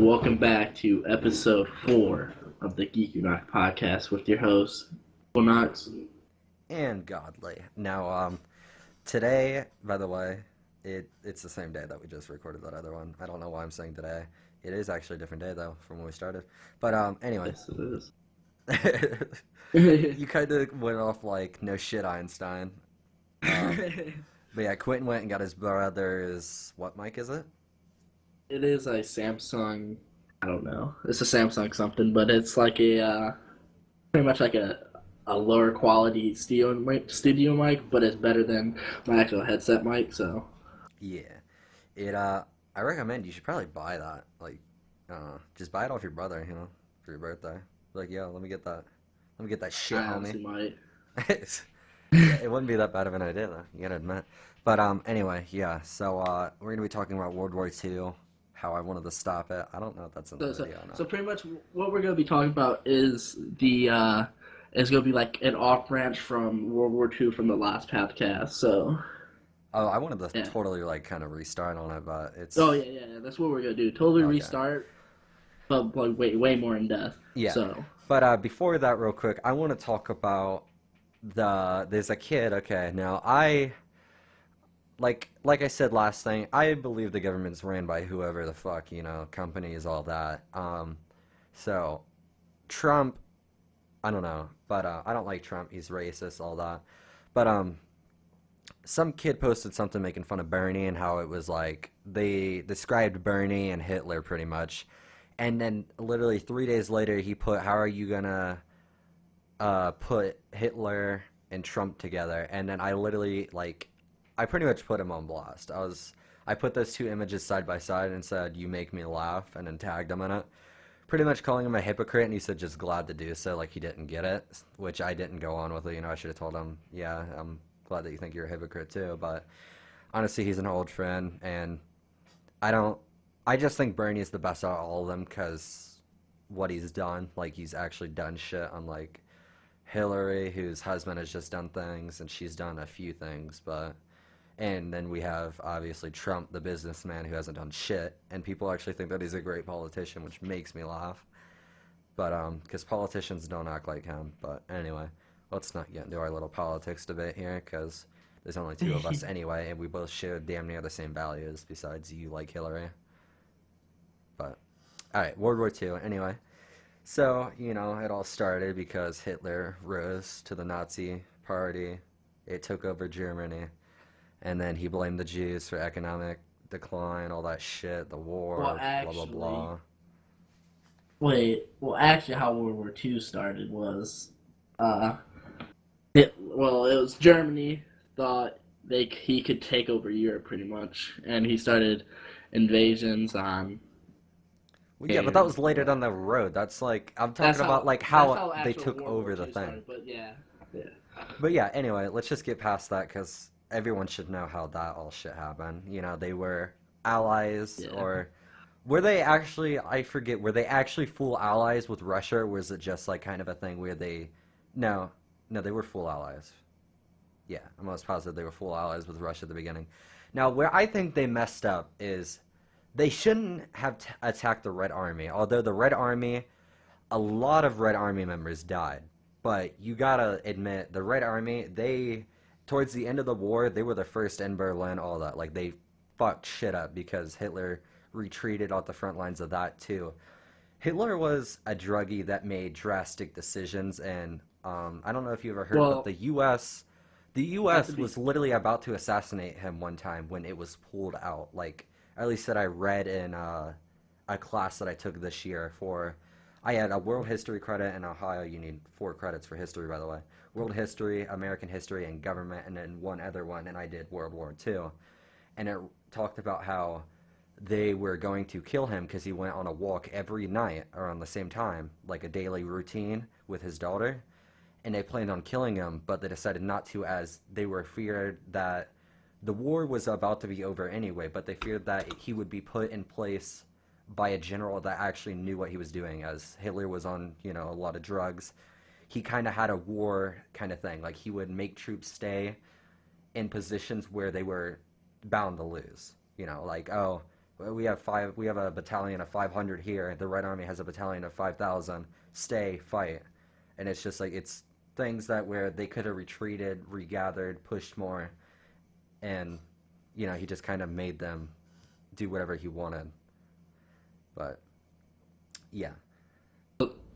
Welcome back to Ep.4 of the WWII podcast with your host, Knox. And godly. Now, today, by the way, it's the same day that we just recorded that other one. I don't know why I'm saying today. It is actually a different day though from when we started. But anyway, Yes, it is. you kind of went off like no shit, Einstein. Um, but yeah, Quentin went and got his brother's what mic is it? It is a Samsung. I don't know. It's a Samsung something, but it's like pretty much like a lower quality studio mic, but it's better than my actual headset mic. So Yeah, it. I recommend you should probably buy that. Like, just buy it off your brother. For your birthday. Like, yo, let me get that. Let me get that shit, I homie. honestly might. Yeah, it wouldn't be that bad of an idea though. You gotta admit. But anyway, yeah. So we're gonna be talking about World War II, how I wanted to stop it. I don't know if that's in the So, so, video or so not. pretty much what we're going to be talking about is going to be like an off branch from World War II from the last podcast. So Oh, I wanted to yeah. totally like kind of restart on it, but Oh it's yeah. That's what we're going to do. Totally okay. restart, but like way more in depth. Yeah. So But before that, real quick, I want to talk about there's a kid. Okay, now like I said last thing, I believe the government's ran by whoever the fuck, companies, all that. So Trump, I don't know, but I don't like Trump. He's racist, all that. But some kid posted something making fun of Bernie and how it was like they described Bernie and Hitler pretty much, and then literally 3 days later he put, "How are you gonna put Hitler and Trump together?" And then I literally I pretty much put him on blast. I put those two images side by side and said, "You make me laugh," and then tagged him in it, pretty much calling him a hypocrite. And he said just glad to do so, like he didn't get it, which I didn't go on with it. I should have told him, yeah, I'm glad that you think you're a hypocrite too. But honestly, he's an old friend, and I don't. I just think Bernie's the best out of all of them because what he's done, like he's actually done shit. Unlike Hillary, whose husband has just done things, and she's done a few things, but. And then we have obviously Trump, the businessman who hasn't done shit, and people actually think that he's a great politician, which makes me laugh. But because politicians don't act like him. But anyway, let's not get into our little politics debate here, because there's only two of us anyway, and we both share damn near the same values. Besides, you like Hillary. But all right, World War II. Anyway, so it all started because Hitler rose to the Nazi Party. It took over Germany. And then he blamed the Jews for economic decline, all that shit, the well war, blah blah actually, blah. actually, how World War II started was uh it was Germany thought he could take over Europe pretty much, and he started invasions on Well, yeah, but that and was later down the road. That's like I'm talking that's about how like that's how how they actual took World War over the II thing. started. But yeah, yeah. But yeah, anyway, let's just get past that because everyone should know how that all shit happened. They were allies, Yeah. or were they actually? I forget. Were they actually full allies with Russia, or was it just like kind of a thing where they? No, no, they were full allies. Yeah, I'm almost positive they were full allies with Russia at the beginning. Now, where I think they messed up is they shouldn't have attacked the Red Army. Although the Red Army, a lot of Red Army members died. But you gotta admit, the Red Army, towards the end of the war, they were the first in Berlin, all that. Like, they fucked shit up because Hitler retreated off the front lines of that, too. Hitler was a druggie that made drastic decisions, and I don't know if you ever heard, but Well, the not to U.S. be was literally about to assassinate him one time when it was pulled out. Like, at least that I read in a class that I took this year for. I had a world history credit in Ohio. You need 4 credits for history, by the way. World history, American history, and government, and then one other one, and I did World War II. And it talked about how they were going to kill him because he went on a walk every night around the same time, like a daily routine with his daughter. And they planned on killing him, but they decided not to as they were feared that the war was about to be over anyway, but they feared that he would be put in place by a general that actually knew what he was doing, as Hitler was on, a lot of drugs. He kind of had a war kind of thing. Like, he would make troops stay in positions where they were bound to lose. Like, oh, We have a battalion of 500 here. The Red Army has a battalion of 5,000. Stay, fight, and it's just like it's things that where they could have retreated, regathered, pushed more, and he just kind of made them do whatever he wanted. But yeah,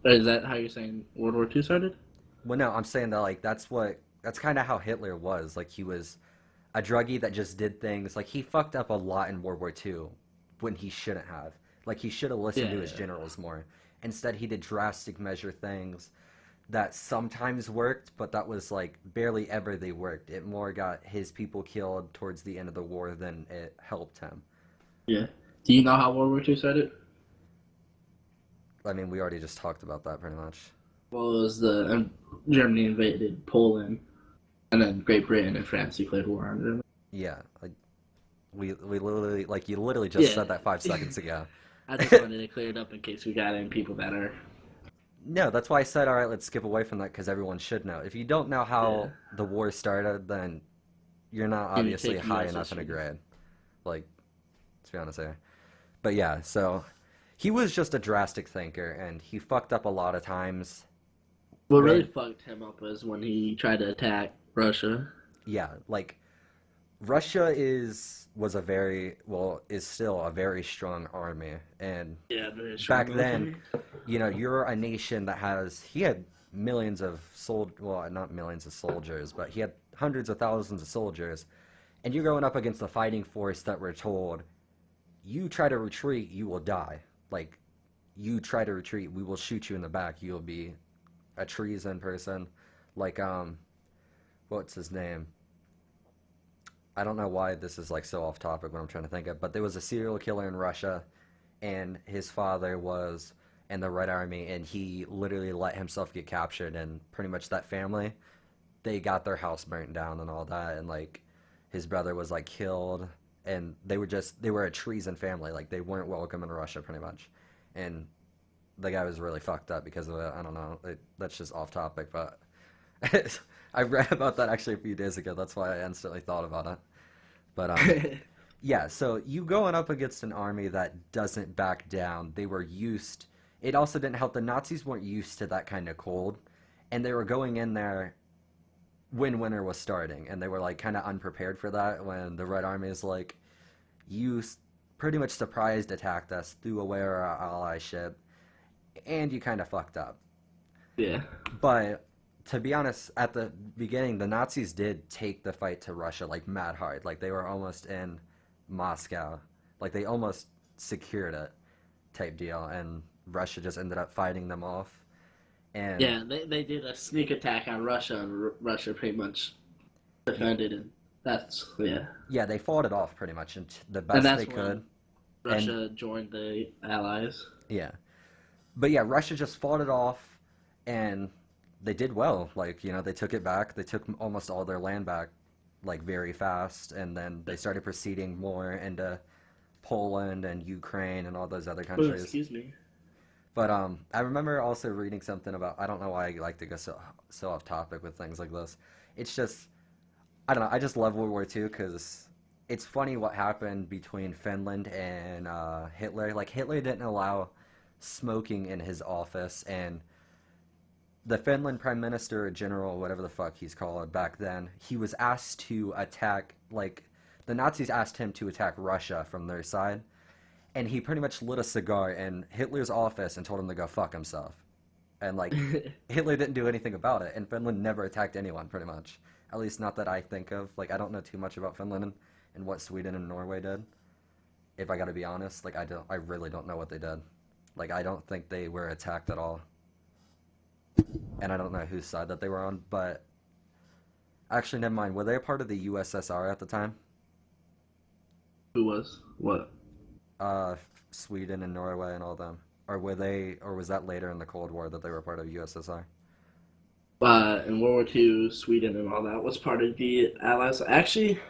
Is that how you're saying World War II started? well, no, I'm saying that like that's kind of how Hitler was. Like he was a druggie that just did things. Like he fucked up a lot in World War II when he shouldn't have. Like he should have listened Yeah, to his yeah, generals more. Instead, he did drastic measure things that sometimes worked, but that was like barely ever they worked. It more got his people killed towards the end of the war than it helped him. yeah. Do you know how World War II started? I mean, we already just talked about that pretty much. Well, it was the Germany invaded Poland, and then Great Britain and France declared war on them. Yeah, like we literally like you literally just Yeah. said that 5 seconds ago. I just wanted to clear it up in case we got any people that are. No, that's why I said, all right, let's skip away from that because everyone should know. If you don't know Yeah. how the war started, then you're not And you obviously take high US enough in a history. grade. Like, to be honest here. But yeah, so he was just a drastic thinker, and he fucked up a lot of times. What really When, fucked him up was when he tried to attack Russia. yeah, like Russia is still a very strong army, and Yeah, very strong back then, military. you're a nation that he had millions of well, not millions of soldiers, but he had hundreds of thousands of soldiers, and you're going up against a fighting force that were told, you try to retreat, you will die. Like, you try to retreat, we will shoot you in the back. You'll be a treason person. Like, what's his name? I don't know why this is like so off topic when I'm trying to think of, but there was a serial killer in Russia, and his father was in the Red Army, and he literally let himself get captured, and pretty much that family, they got their house burnt down and all that, and like his brother was like killed, and they were a treason family, like they weren't welcome in Russia pretty much, and the guy was really fucked up because of it. I don't know, that's just off topic, but I read about that actually a few days ago. That's why I instantly thought about it. But yeah, so you going up against an army that doesn't back down. They were used. It also didn't help. The Nazis weren't used to that kind of cold, and they were going in there when winter was starting, and they were like kind of unprepared for that. When the Red Army is like, you pretty much surprised attacked us, threw away our ally ship, and you kind of fucked up. Yeah. But to be honest, at the beginning, the Nazis did take the fight to Russia like mad hard. Like they were almost in Moscow. Like they almost secured it type deal, and Russia just ended up fighting them off. And Yeah, they did a sneak attack on Russia, and Russia pretty much defended it. That's yeah, yeah, they fought it off pretty much and the and best they that's could. when And Russia joined the Allies. yeah, but yeah, Russia just fought it off, and they did well. Like they took it back. They took almost all their land back, like very fast, and then they started proceeding more into Poland and Ukraine and all those other Oh, countries. excuse me. But I remember also reading something about. I don't know why I like to go so off topic with things like this. It's just I don't know. I just love World War II because it's funny what happened between Finland and Hitler. Like Hitler didn't allow smoking in his office, and the Finland Prime Minister or General, whatever the fuck he's called back then, he was asked to attack. Like the Nazis asked him to attack Russia from their side, and he pretty much lit a cigar in Hitler's office and told him to go fuck himself. And like Hitler didn't do anything about it, and Finland never attacked anyone pretty much. At least not that I think of. Like I don't know too much about Finland and what Sweden and Norway did. If I got to be honest, like I really don't know what they did. Like I don't think they were attacked at all, and I don't know whose side that they were on. But actually, never mind. Were they a part of the USSR at the time? Who was what? Uh, Sweden and Norway and all them, or were they, or was that later in the Cold War that they were part of USSR? In World War II, Sweden and all that was part of the Allies. Actually,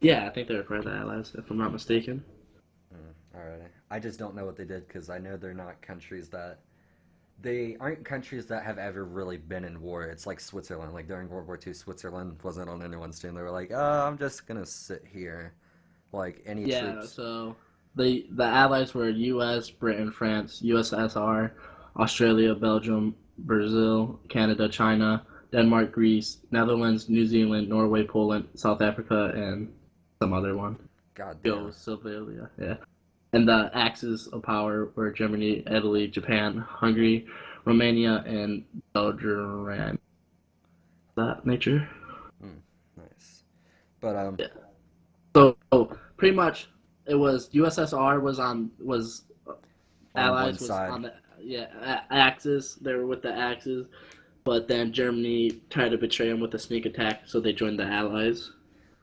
yeah, I think they were part of the Allies, if I'm not mistaken. Alrighty. I just don't know what they did because I know they're not countries that they aren't countries that have ever really been in war. It's like Switzerland. Like during World War II, Switzerland wasn't on anyone's team. They were like, "Oh, I'm just gonna sit here." Like any Yeah, troops. so the Allies were U.S., Britain, France, USSR, Australia, Belgium, Brazil, Canada, China, Denmark, Greece, Netherlands, New Zealand, Norway, Poland, South Africa, and some other one. God damn. Yugoslavia, yeah. And the axes of power were Germany, Italy, Japan, Hungary, Romania, and Belgium. That nature. Mm, nice. But Yeah. So pretty much, it was USSR was on one Allies was side, on the Axis. They were with the Axis, but then Germany tried to betray them with a sneak attack, so they joined the Allies.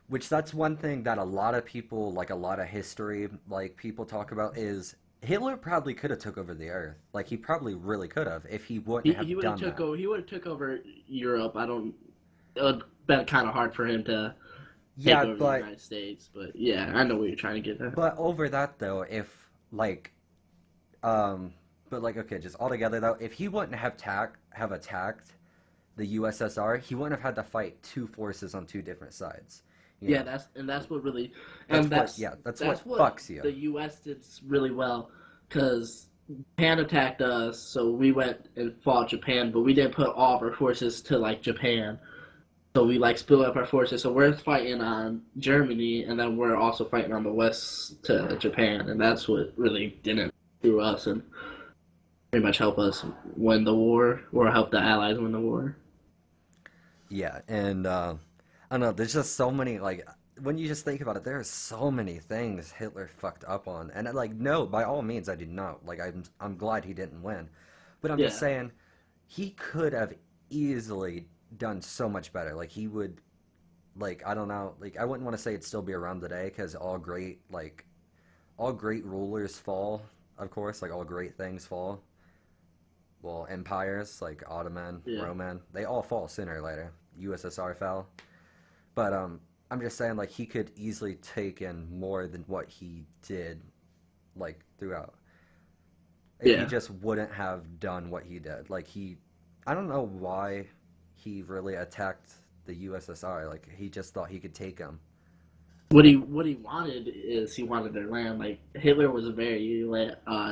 which that's one thing that a lot of people, like a lot of history, like people talk about is Hitler probably could have took over the earth. Like he probably really could have if he wouldn't He have would have done took that. over. He would have took over Europe. I don't. It would been kind of hard for him to take Yeah, over the but United States, but yeah, I know what you're trying to get at. over that though, if like um but like okay, just altogether though, if he wouldn't have attacked the USSR, he wouldn't have had to fight two forces on two different sides. You Yeah, know. that's what really, and That's what yeah, that's that's what what fucks you. the U.S. did really well, because Japan attacked us, so we went and fought Japan, but we didn't put all of our forces to like Japan. So we like split up our forces. So we're fighting on Germany, and then we're also fighting on the west to Japan, and that's what really didn't do us and pretty much help us win the war, or help the Allies win the war. Yeah, and I don't know, there's just so many like when you just think about it, there are so many things Hitler fucked up on. And like no, by all means I do not. Like I'm glad he didn't win. But I'm just Yeah, saying he could have easily done so much better. Like he would like I don't know, like I wouldn't want to say it'd still be around today cuz all great rulers fall, of course, like all great things fall. Well, empires like Ottoman, yeah, Roman, they all fall sooner or later. USSR fell. But I'm just saying, like he could easily take in more than what he did, like throughout. If he yeah. just wouldn't have done what he did, like I don't know why he really attacked the USSR. Like he just thought he could take them. What he wanted is he wanted their land. Like Hitler was very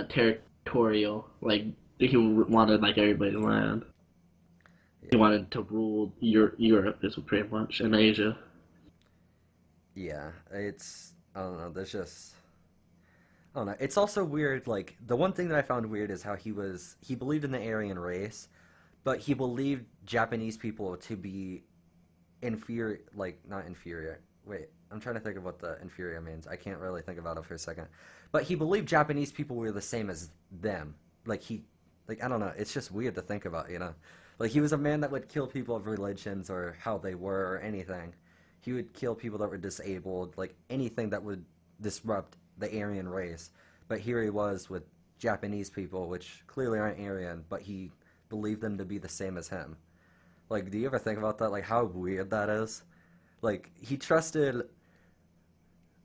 territorial. Like he wanted like everybody's land. He Yeah, wanted to rule Europe, is pretty much, and Asia. yeah. It's I don't know. There's just I don't know. It's also weird. Like the one thing that I found weird is how he believed in the Aryan race, but he believed Japanese people to be inferior, like not inferior. Wait, I'm trying to think of what the inferior means. I can't really think about it for a second. But he believed Japanese people were the same as them. Like like I don't know. It's just weird to think about, you know. Like he was a man that would kill people of religions or how they were or anything. He would kill people that were disabled, like anything that would disrupt the Aryan race. But here he was with Japanese people, which clearly aren't Aryan, but he believed them to be the same as him. Like, do you ever think about that? Like, how weird that is? Like, he trusted,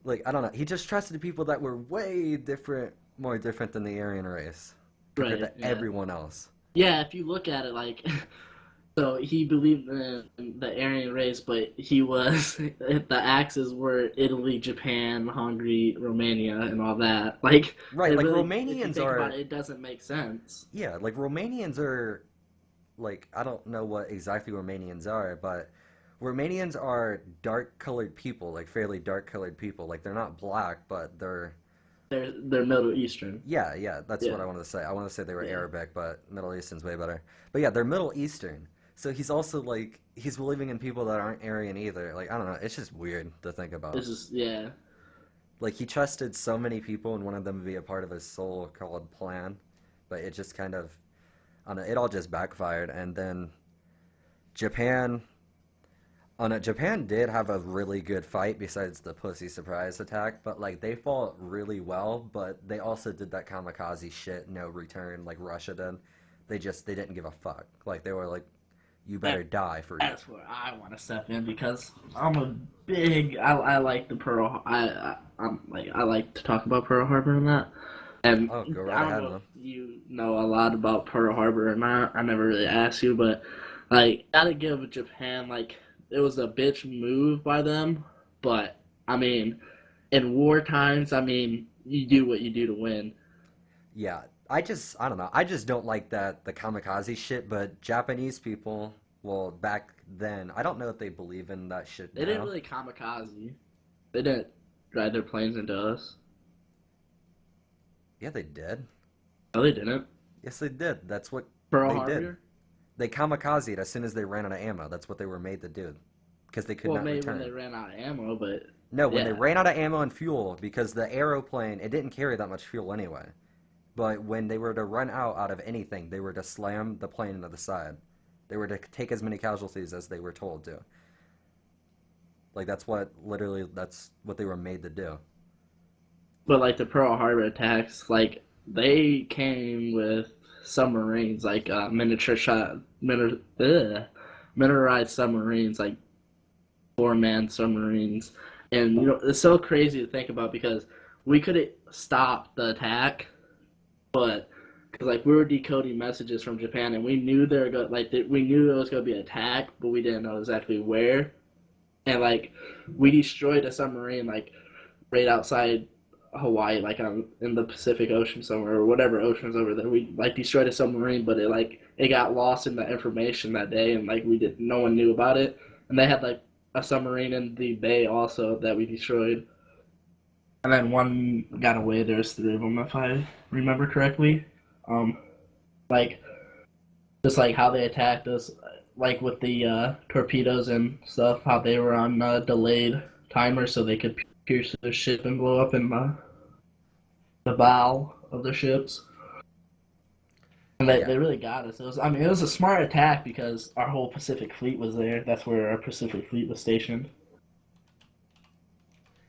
like, I don't know, he just trusted people that were way different, more different than the Aryan race compared Right. to Yeah. everyone else. Yeah. If you look at it, like, so he believed in the Aryan race, but he was the axes were Italy, Japan, Hungary, Romania, and all that. Like, Right, it like, really, if you Romanians think about are, it, it doesn't make sense. yeah, like, Romanians are, like, I don't know what exactly Romanians are, but Romanians are dark colored people, like, fairly dark colored people. Like, they're not black, but they're They're Middle Eastern. yeah, yeah, that's what Yeah. I wanted to say. I want to say they were Yeah. Arabic, but Middle Eastern's way better. But yeah, they're Middle Eastern. So he's also like he's believing in people that aren't Aryan either. Like I don't know, it's just weird to think about. This is yeah. Like he trusted so many people and wanted them to be a part of his soul-called plan, but it just kind of I don't know, it all just backfired. And then Japan on it, Japan did have a really good fight besides the pussy surprise attack, but like they fought really well, but they also did that kamikaze shit, no return like Russia did. They didn't give a fuck. Like they were like, you better die for That's where I want to step in, because I'm a big. I like the Pearl. I'm like, I like to talk about Pearl Harbor and that. And oh, go right I don't ahead, know if man. you know a lot about Pearl Harbor or not. I never really asked you, but like, gotta give Japan, like, it was a bitch move by them. But I mean, in war times, I mean, you do what you do to win. Yeah, I don't know. I just don't like that the kamikaze shit, but Japanese people, well, back then, I don't know if they believe in that shit They didn't now. really kamikaze. They didn't drive their planes into us. Yeah, they did. No, they didn't. Yes, they did. That's what Pearl they did. Harbor. They kamikazed as soon as they ran out of ammo. That's what they were made to do, because they could Well, not maybe when they return. ran out of ammo, but No, when they yeah. ran out of ammo and fuel, because the aeroplane, it didn't carry that much fuel anyway. But when they were to run out of anything, they were to slam the plane into the side. They were to take as many casualties as they were told to. Like that's what they were made to do. But like the Pearl Harbor attacks, like they came with submarines, like miniaturized submarines, like 4-man submarines, and it's so crazy to think about because we could have stopped the attack, but because like we were decoding messages from Japan and we knew they were going like we knew there was going to be an attack, but we didn't know exactly where, and like we destroyed a submarine like right outside Hawaii, like in the Pacific Ocean somewhere or whatever oceans over there. We like destroyed a submarine, but it got lost in the information that day, and like we did, no one knew about it. And they had like a submarine in the bay also that we destroyed, and then one got away. There's three of them, if I remember correctly. Um, like just like how they attacked us, like with the torpedoes and stuff, how they were on delayed timers so they could pierce the ship and blow up in the bow of the ships. And Yeah, they really got us. It was a smart attack because our whole Pacific Fleet was there. That's where our Pacific Fleet was stationed.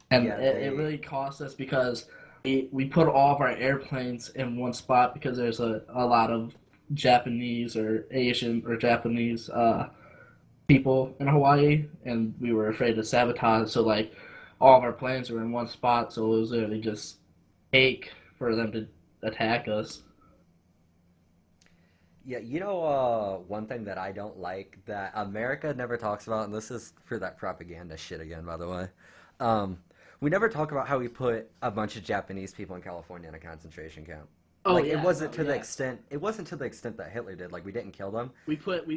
And yeah, it really cost us because we put all of our airplanes in one spot because there's a lot of Japanese or Asian or Japanese people in Hawaii, and we were afraid to sabotage. So like all of our planes were in one spot, so it was literally just fake for them to attack us. yeah. One thing that I don't like that America never talks about, and this is for that propaganda shit again, by the way. Um, we never talk about how we put a bunch of Japanese people in California in a concentration camp. Oh Like yeah, no, yeah. it wasn't to the extent that Hitler did. Like we didn't kill them. We put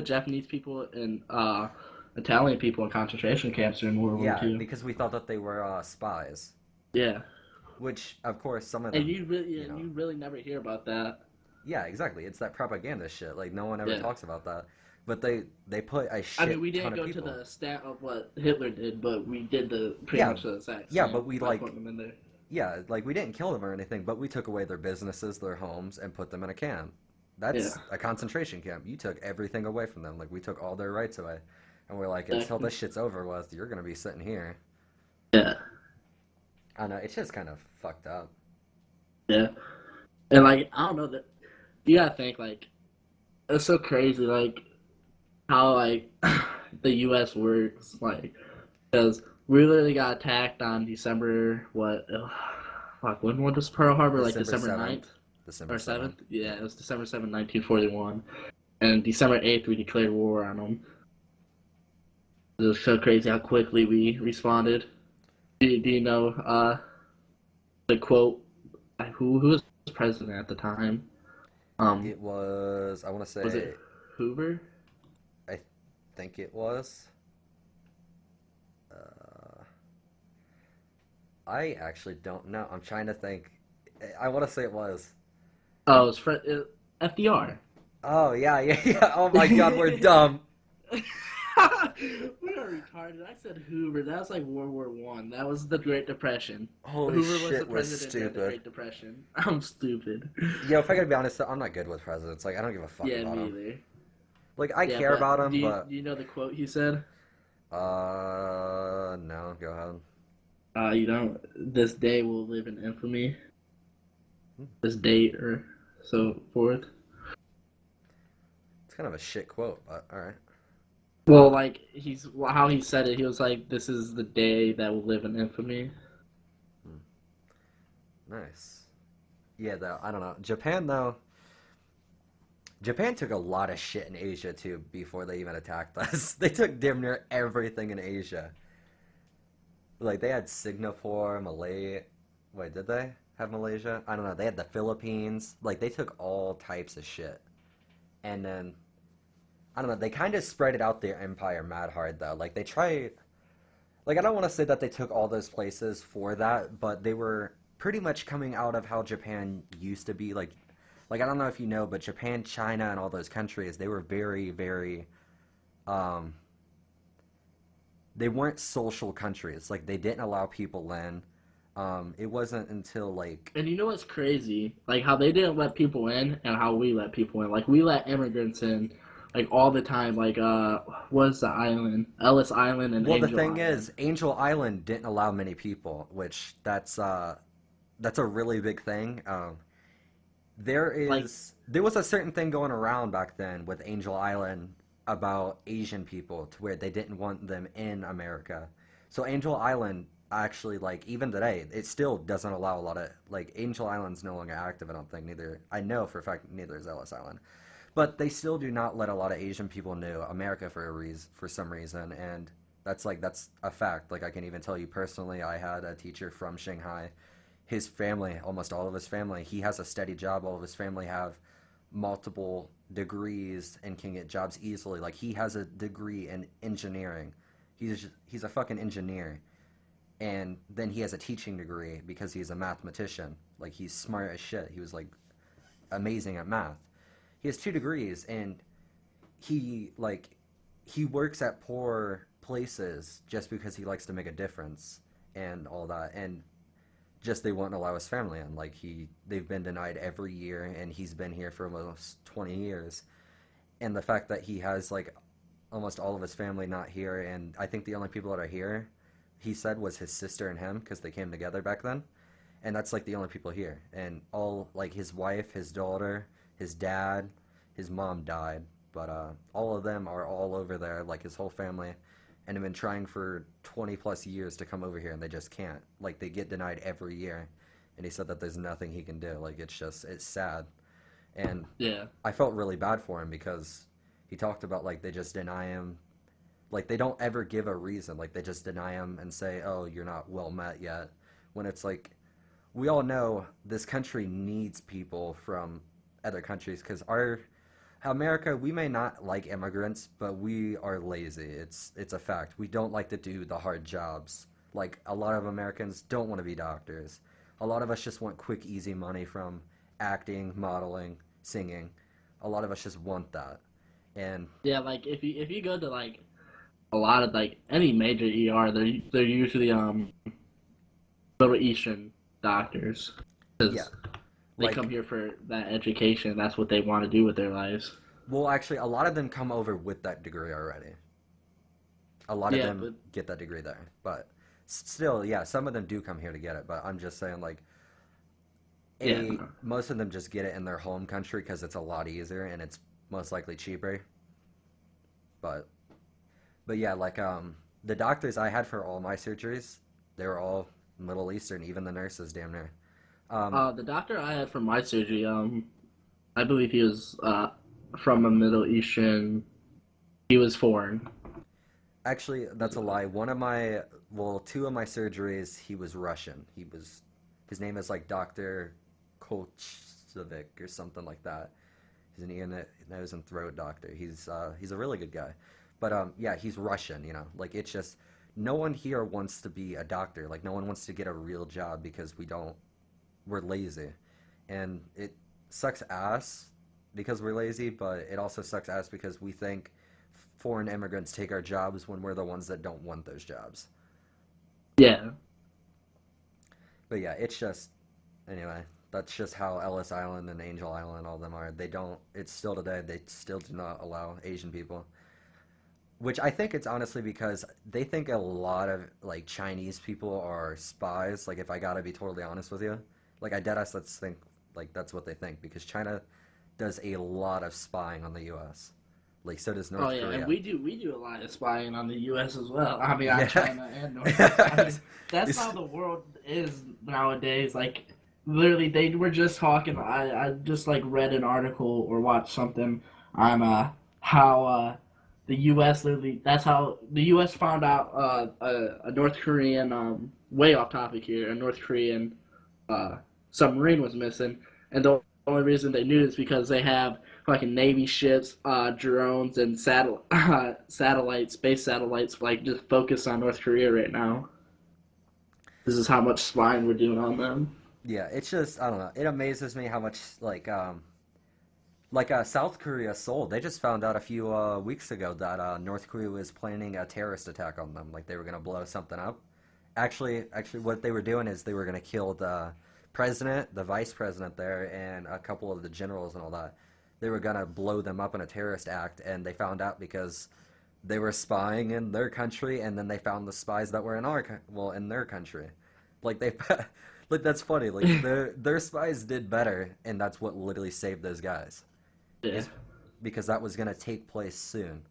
Japanese people and Italian people in concentration camps during World War Yeah, II. because we thought that they were spies. Yeah, Which, of course, some of and them, you you know, really never hear about that. yeah, exactly. It's that propaganda shit. Like no one ever Yeah, talks about that. But they put a I mean shit we ton didn't of go to people. the stat of what Hitler did, but we did the pretty Yeah, much the exact yeah, same but we by like putting them in there. yeah, like we didn't kill them or anything, but we took away their businesses, their homes, and put them in a camp. Yeah, That's a concentration camp. You took everything away from them. Like we took all their rights away, and we're like, until exactly. this shit's over with, you're gonna be sitting here. Yeah, I don't know. It's just kind of fucked up. yeah, and like I don't know that you gotta think like it's so crazy like how like the U.S. works like because we literally got attacked on December what? Fuck, when was Pearl Harbor? Like December December 7th. 9th December or 7th. 7th? Yeah, Yeah. it was December 7th, 1941. And December 8th, we declared war on them. It was so crazy how quickly we responded. Do you know the quote? Who was president at the time? It was, I want to Was it say, Hoover? I think it was. Uh, I actually don't know. I'm trying to think. I want to say it was. Oh, it was FDR. Oh, yeah, yeah, yeah. Oh my God, we're dumb. We are retarded. I said Hoover. That was like World War I. That was the Great Depression. Holy Hoover was the shit, we're president during the stupid. Great Depression. I'm stupid. Yo, if I gotta be honest, I'm not good with presidents. Like, I don't give a fuck Yeah, about me them. either. Like, I Yeah, care about but them, but do you know the quote he said? no, go ahead. You don't. This day will live in infamy. Hmm. This date or so forth. It's kind of a shit quote, but all right. Well, like how he said it. He was like, "This is the day that will live in infamy." Hmm. Nice. Yeah, though, I don't know. Japan, though, Japan took a lot of shit in Asia, too, before they even attacked us. They took damn near everything in Asia. Like they had Singapore, Malay. Wait, did they have Malaysia? I don't know. They had the Philippines. Like they took all types of shit. And then I don't know. They kind of spread it out their empire mad hard though. Like they tried. Like I don't want to say that they took all those places for that, but they were pretty much coming out of how Japan used to be. Like I don't know if you know, but Japan, China, and all those countries, they were very, very um, they weren't social countries. Like they didn't allow people in. It wasn't until like And you know what's crazy? Like how they didn't let people in and how we let people in. Like we let immigrants in like all the time. Like what's the island? Ellis Island and well, the Angel thing Island. is, Angel Island didn't allow many people, which that's a really big thing. Like There was a certain thing going around back then with Angel Island about Asian people to where they didn't want them in America. So Angel Island actually like even today it still doesn't allow a lot of like Angel Island's no longer active. I don't think neither. I know for a fact neither is Ellis Island, but they still do not let a lot of Asian people into America for a reason for some reason, and that's a fact. Like I can even tell you personally, I had a teacher from Shanghai. His family, almost all of his family, he has a steady job. All of his family have multiple degrees and can get jobs easily. Like he has a degree in engineering. He's a fucking engineer, and then he has a teaching degree because he's a mathematician. Like he's smart as shit. He was like amazing at math. He has two degrees, and he like he works at poor places just because he likes to make a difference and all that. And just they won't allow his family in. Like they've been denied every year, and he's been here for almost 20 years. And the fact that he has like almost all of his family not here, and I think the only people that are here, he said, was his sister and him because they came together back then, and that's like the only people here. And all like his wife, his daughter, his dad, his mom died, but all of them are all over there, like his whole family, and have been trying for 20 plus years to come over here, and they just can't. Like they get denied every year, and he said that there's nothing he can do. Like it's sad, and yeah. I felt really bad for him because he talked about like they just deny him, like they don't ever give a reason. Like they just deny him and say, "Oh, you're not well met yet," when it's like we all know this country needs people from other countries because our America, we may not like immigrants, but we are lazy. It's a fact. We don't like to do the hard jobs. Like a lot of Americans don't want to be doctors. A lot of us just want quick, easy money from acting, modeling, singing. A lot of us just want that. And Yeah, like if you go to like a lot of like any major ER, they're usually Middle Eastern doctors yeah, because they like come here for that education. That's what they want to do with their lives. well, actually, a lot of them come over with that degree already. A lot of Yeah, them but get that degree there, but still, yeah, some of them do come here to get it. But I'm just saying, like, yeah, most of them just get it in their home country because it's a lot easier and it's most likely cheaper. But yeah, like the doctors I had for all my surgeries, they were all Middle Eastern, even the nurses damn near. Um, the doctor I had for my surgery, I believe he was from a Middle Eastern. He was foreign. Actually, that's a lie. Two of my surgeries, he was Russian. His name is like Dr. Kolchevic or something like that. He's an ear, nose, and throat doctor. He's a really good guy. But yeah, he's Russian, you know. Like it's just no one here wants to be a doctor. Like no one wants to get a real job because we're lazy. And it sucks ass because we're lazy, but it also sucks ass because we think foreign immigrants take our jobs when we're the ones that don't want those jobs. Yeah, But yeah, it's just anyway. That's just how Ellis Island and Angel Island, all of them are. They don't. It's still today. They still do not allow Asian people. Which I think it's honestly because they think a lot of like Chinese people are spies. Like if I gotta be totally honest with you, like I deadass let's think like that's what they think because China does a lot of spying on the U.S. Like so does oh North yeah, and Korea. we do a lot of spying on the U.S. as well. I mean, on Yeah. China and North Korea. I mean, that's how the world is nowadays. Like, literally, they were just talking. I just like read an article or watched something on how the U.S. literally that's how the U.S. found out a North Korean way off topic here, a North Korean uh, submarine was missing, and the only reason they knew is because they have fucking Navy ships, drones, and satellites, space satellites, like just focused on North Korea right now. This is how much spying we're doing on them. Yeah, it's just I don't know. It amazes me how much South Korea sold. They just found out a few weeks ago that North Korea was planning a terrorist attack on them. Like they were gonna blow something up. Actually, what they were doing is they were gonna kill the president, the vice president there, and a couple of the generals and all that. They were gonna blow them up in a terrorist act, and they found out because they were spying in their country, and then they found the spies that were in in their country. Like they, like that's funny. Like their spies did better, and that's what literally saved those guys. Yeah, Is because that was gonna take place soon,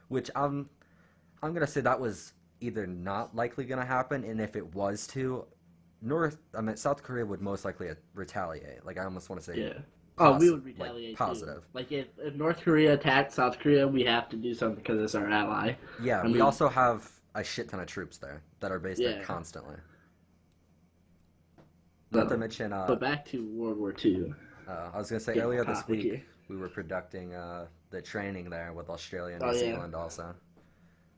which I'm gonna say that was either not likely gonna happen, and if it was to, South Korea would most likely retaliate. Like I almost want to say, yeah. Oh, we would like retaliate too. positive. Like if North Korea attacked South Korea, we have to do something because it's our ally. Yeah, I we mean, also have a shit ton of troops there that are based there yeah. constantly. Not to So, mention, but back to World War II. I was gonna say Getting earlier off this topic week here. we were conducting the training there with Australia and Oh New yeah, Zealand also.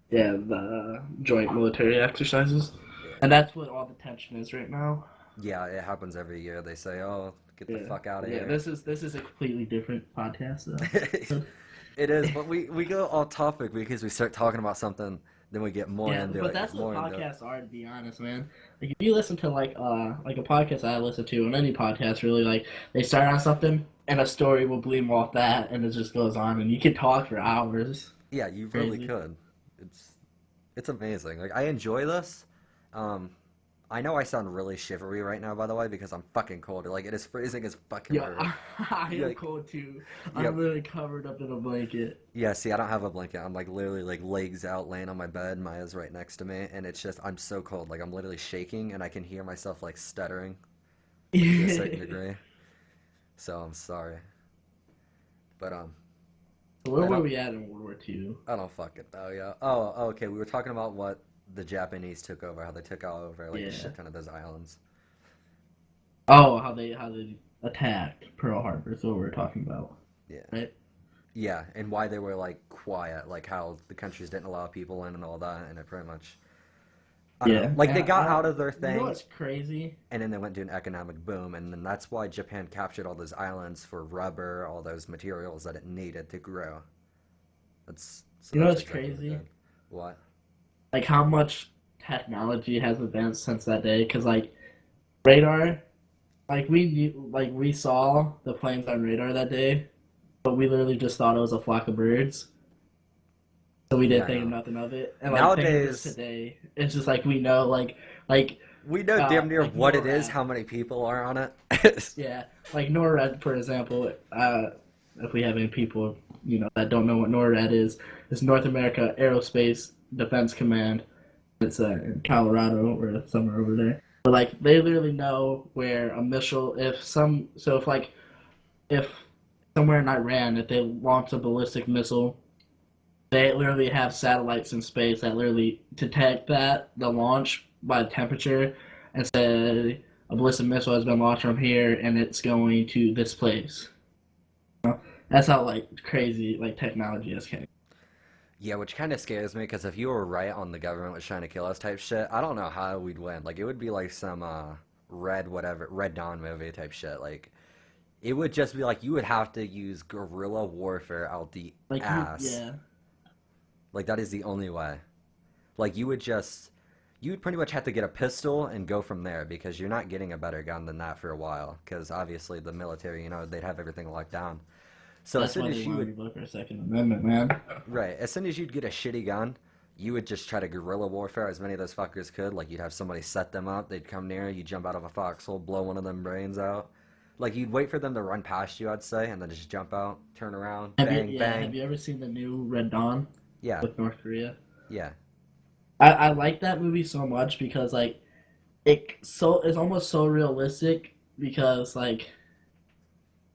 yeah. The joint military exercises, Yeah, and that's what all the tension is right now. yeah, it happens every year. They say, "Oh, get the Yeah, fuck out of yeah. here." This is a completely different podcast though. It is, but we go off topic because we start talking about something, then we get more Yeah, into but it, that's get what more into it. podcasts are, to be honest, man. Like if you listen to like a podcast I listen to, and any podcast really, like they start on something and a story will bleed off that, and it just goes on, and you can talk for hours. Yeah, you really Crazy. could. It's it's amazing. Like I enjoy this. Um, I know I sound really shivery right now, by the way, because I'm fucking cold. Like it is freezing as fucking Yeah, earth. I am Like, cold too. I'm yep. literally covered up in a blanket. Yeah, see, I don't have a blanket. I'm like literally like legs out, laying on my bed. Maya's right next to me, and it's just I'm so cold. Like I'm literally shaking, and I can hear myself like stuttering, like to a certain degree. So I'm sorry, but Where I were don't we at in World War II? I don't fucking know. Yeah. Oh, okay. We were talking about what the Japanese took over, how they took all over like a Yeah. shit ton of those islands. Oh, how they attacked Pearl Harbor. That's what we were talking about, Yeah. right? Yeah, and why they were like quiet, like how the countries didn't allow people in and all that, and it pretty much I don't know. Yeah. Like they got out of their You know thing, what's crazy? and then they went to an economic boom, and then that's why Japan captured all those islands for rubber, all those materials that it needed to grow. So You know that's what's exactly what it crazy? did. What? Like how much technology has advanced since that day? Because like radar, like we saw the planes on radar that day, but we literally just thought it was a flock of birds, so we Yeah, didn't I think of know. nothing of it. And like thinking of this Nowadays, today, it's just like we know like we know damn near like what it is, NORAD. how many people are on it. Yeah, like NORAD, for example. If we have any people that don't know what NORAD is, it's North America Aerospace Defense Command. It's in Colorado or somewhere over there. But like they literally know where a missile, if somewhere in Iran, if they launch a ballistic missile, they literally have satellites in space that literally detect the launch by temperature and say a ballistic missile has been launched from here and it's going to this place. That's how like crazy like technology has came. Yeah, which kind of scares me because if you were right on the government was trying to kill us type shit, I don't know how we'd win. Like it would be like some Red Dawn movie type shit. Like it would just be like you would have to use guerrilla warfare out the Like ass. yeah, Like that is the only way. Like you would pretty much have to get a pistol and go from there because you're not getting a better gun than that for a while because obviously the military, they'd have everything locked down. So as that's soon why as they you wanted would to vote for a Second Amendment, man. Right. As soon as you'd get a shitty gun, you would just try to guerrilla warfare as many of those fuckers could. Like you'd have somebody set them up, they'd come near, you jump out of a foxhole, blow one of them brains out. Like you'd wait for them to run past you, I'd say, and then just jump out, turn around, bang, Have bang. you ever seen the new Red Dawn Yeah, with North Korea? yeah, I like that movie so much because like it's almost so realistic because like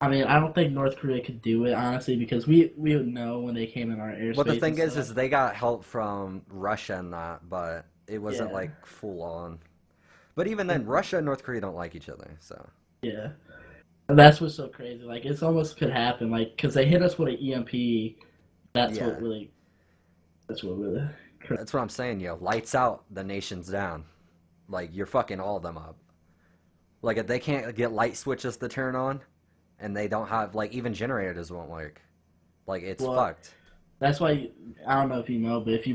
I mean, I don't think North Korea could do it honestly because we would know when they came in our Well, the airspace and thing is stuff. they got help from Russia and that, but it wasn't Yeah, like full on. But even then, and Russia and North Korea don't like each other, so yeah, and that's what's so crazy. Like it's almost could happen. Like because they hit us with an EMP. That's what yeah, really. That's what really. that's what I'm saying. Yo, lights out, the nation's down. Like you're fucking all of them up. Like if they can't get light switches to turn on, and they don't have like even generators won't work. Like it's Well, fucked. that's why I don't know if you know, but if you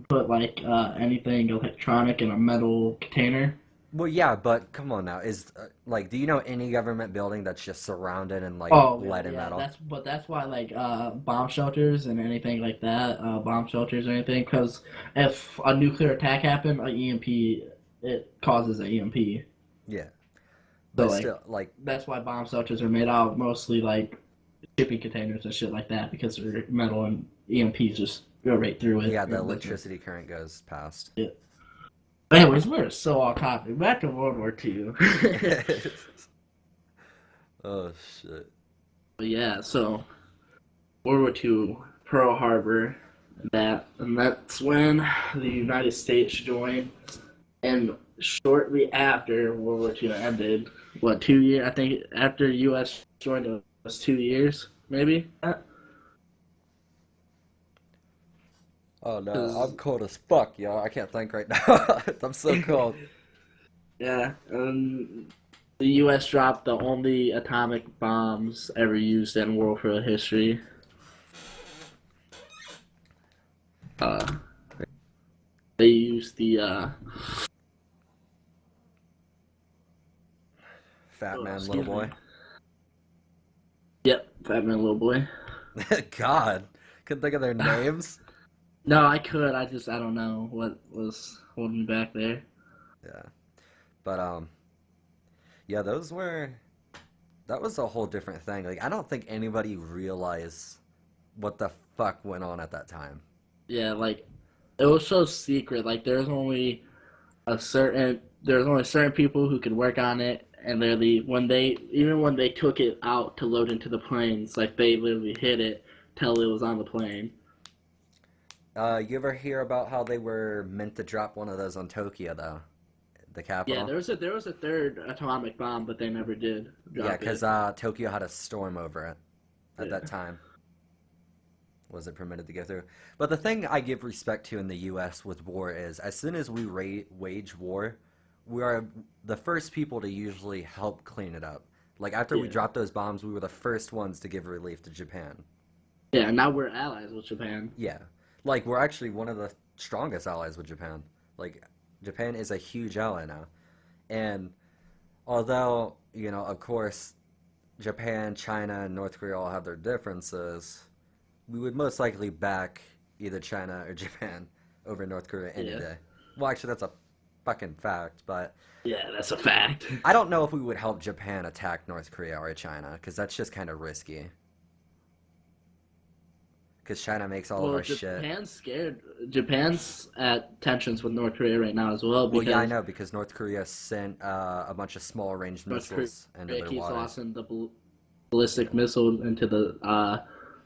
put like anything electronic in a metal container. Well, yeah, but come on now. Is like, do you know any government building that's just surrounded in like Oh lead and yeah, metal? that's why like bomb shelters and anything like that, bomb shelters or anything, because if a nuclear attack happened, an EMP it causes an EMP. Yeah, So but like still, like, that's why bomb shelters are made out of mostly like shipping containers and shit like that because they're metal and EMPs just go right through it. yeah, the It doesn't. electricity current goes past. Yeah. Anyways, we're so off topic. Back to World War II. Oh shit. But yeah, so World War II, Pearl Harbor, and that's when the United States joined. And shortly after World War II ended, what 2 years? I think after U.S. joined, it was 2 years, maybe. Oh no, I'm Because cold as fuck, yo. I can't think right now. I'm so cold. yeah, the U.S. dropped the only atomic bombs ever used in World War history. Uh, they used the Fat oh, man, little excuse me. boy. Yep, Fat Man Little Boy. God, couldn't think of their names. No, I could. I don't know what was holding me back there. Yeah, but yeah, those were that was a whole different thing. Like, I don't think anybody realized what the fuck went on at that time. Yeah, like it was so secret. Like there's only certain people who could work on it, and literally when they took it out to load into the planes, like they literally hid it till it was on the plane. You ever hear about how they were meant to drop one of those on Tokyo, though, the Yeah, capital? there was a third atomic bomb, but they never did Yeah, drop because it. Tokyo had a storm over it at that Yeah, time. Was it permitted to go through? But the thing I give respect to in the U.S. with war is, as soon as we wage war, we are the first people to usually help clean it up. Like after we yeah, dropped those bombs, we were the first ones to give relief to Japan. yeah. Now we're allies with Japan. Yeah, like we're actually one of the strongest allies with Japan. Like Japan is a huge ally now, and although of course, Japan, China, and North Korea all have their differences, we would most likely back either China or Japan over North Korea any Yeah, day. Well, actually, that's a fucking fact, but yeah, that's a fact. I don't know if we would help Japan attack North Korea or China, because that's just kind of risky. Because China makes all of Well, our shit. Japan's scared. Japan's at tensions with North Korea right now as well Well, yeah, I because know, because North Korea sent a bunch of small range North missiles into Korea their keeps waters. launching the Yeah. ballistic missile into the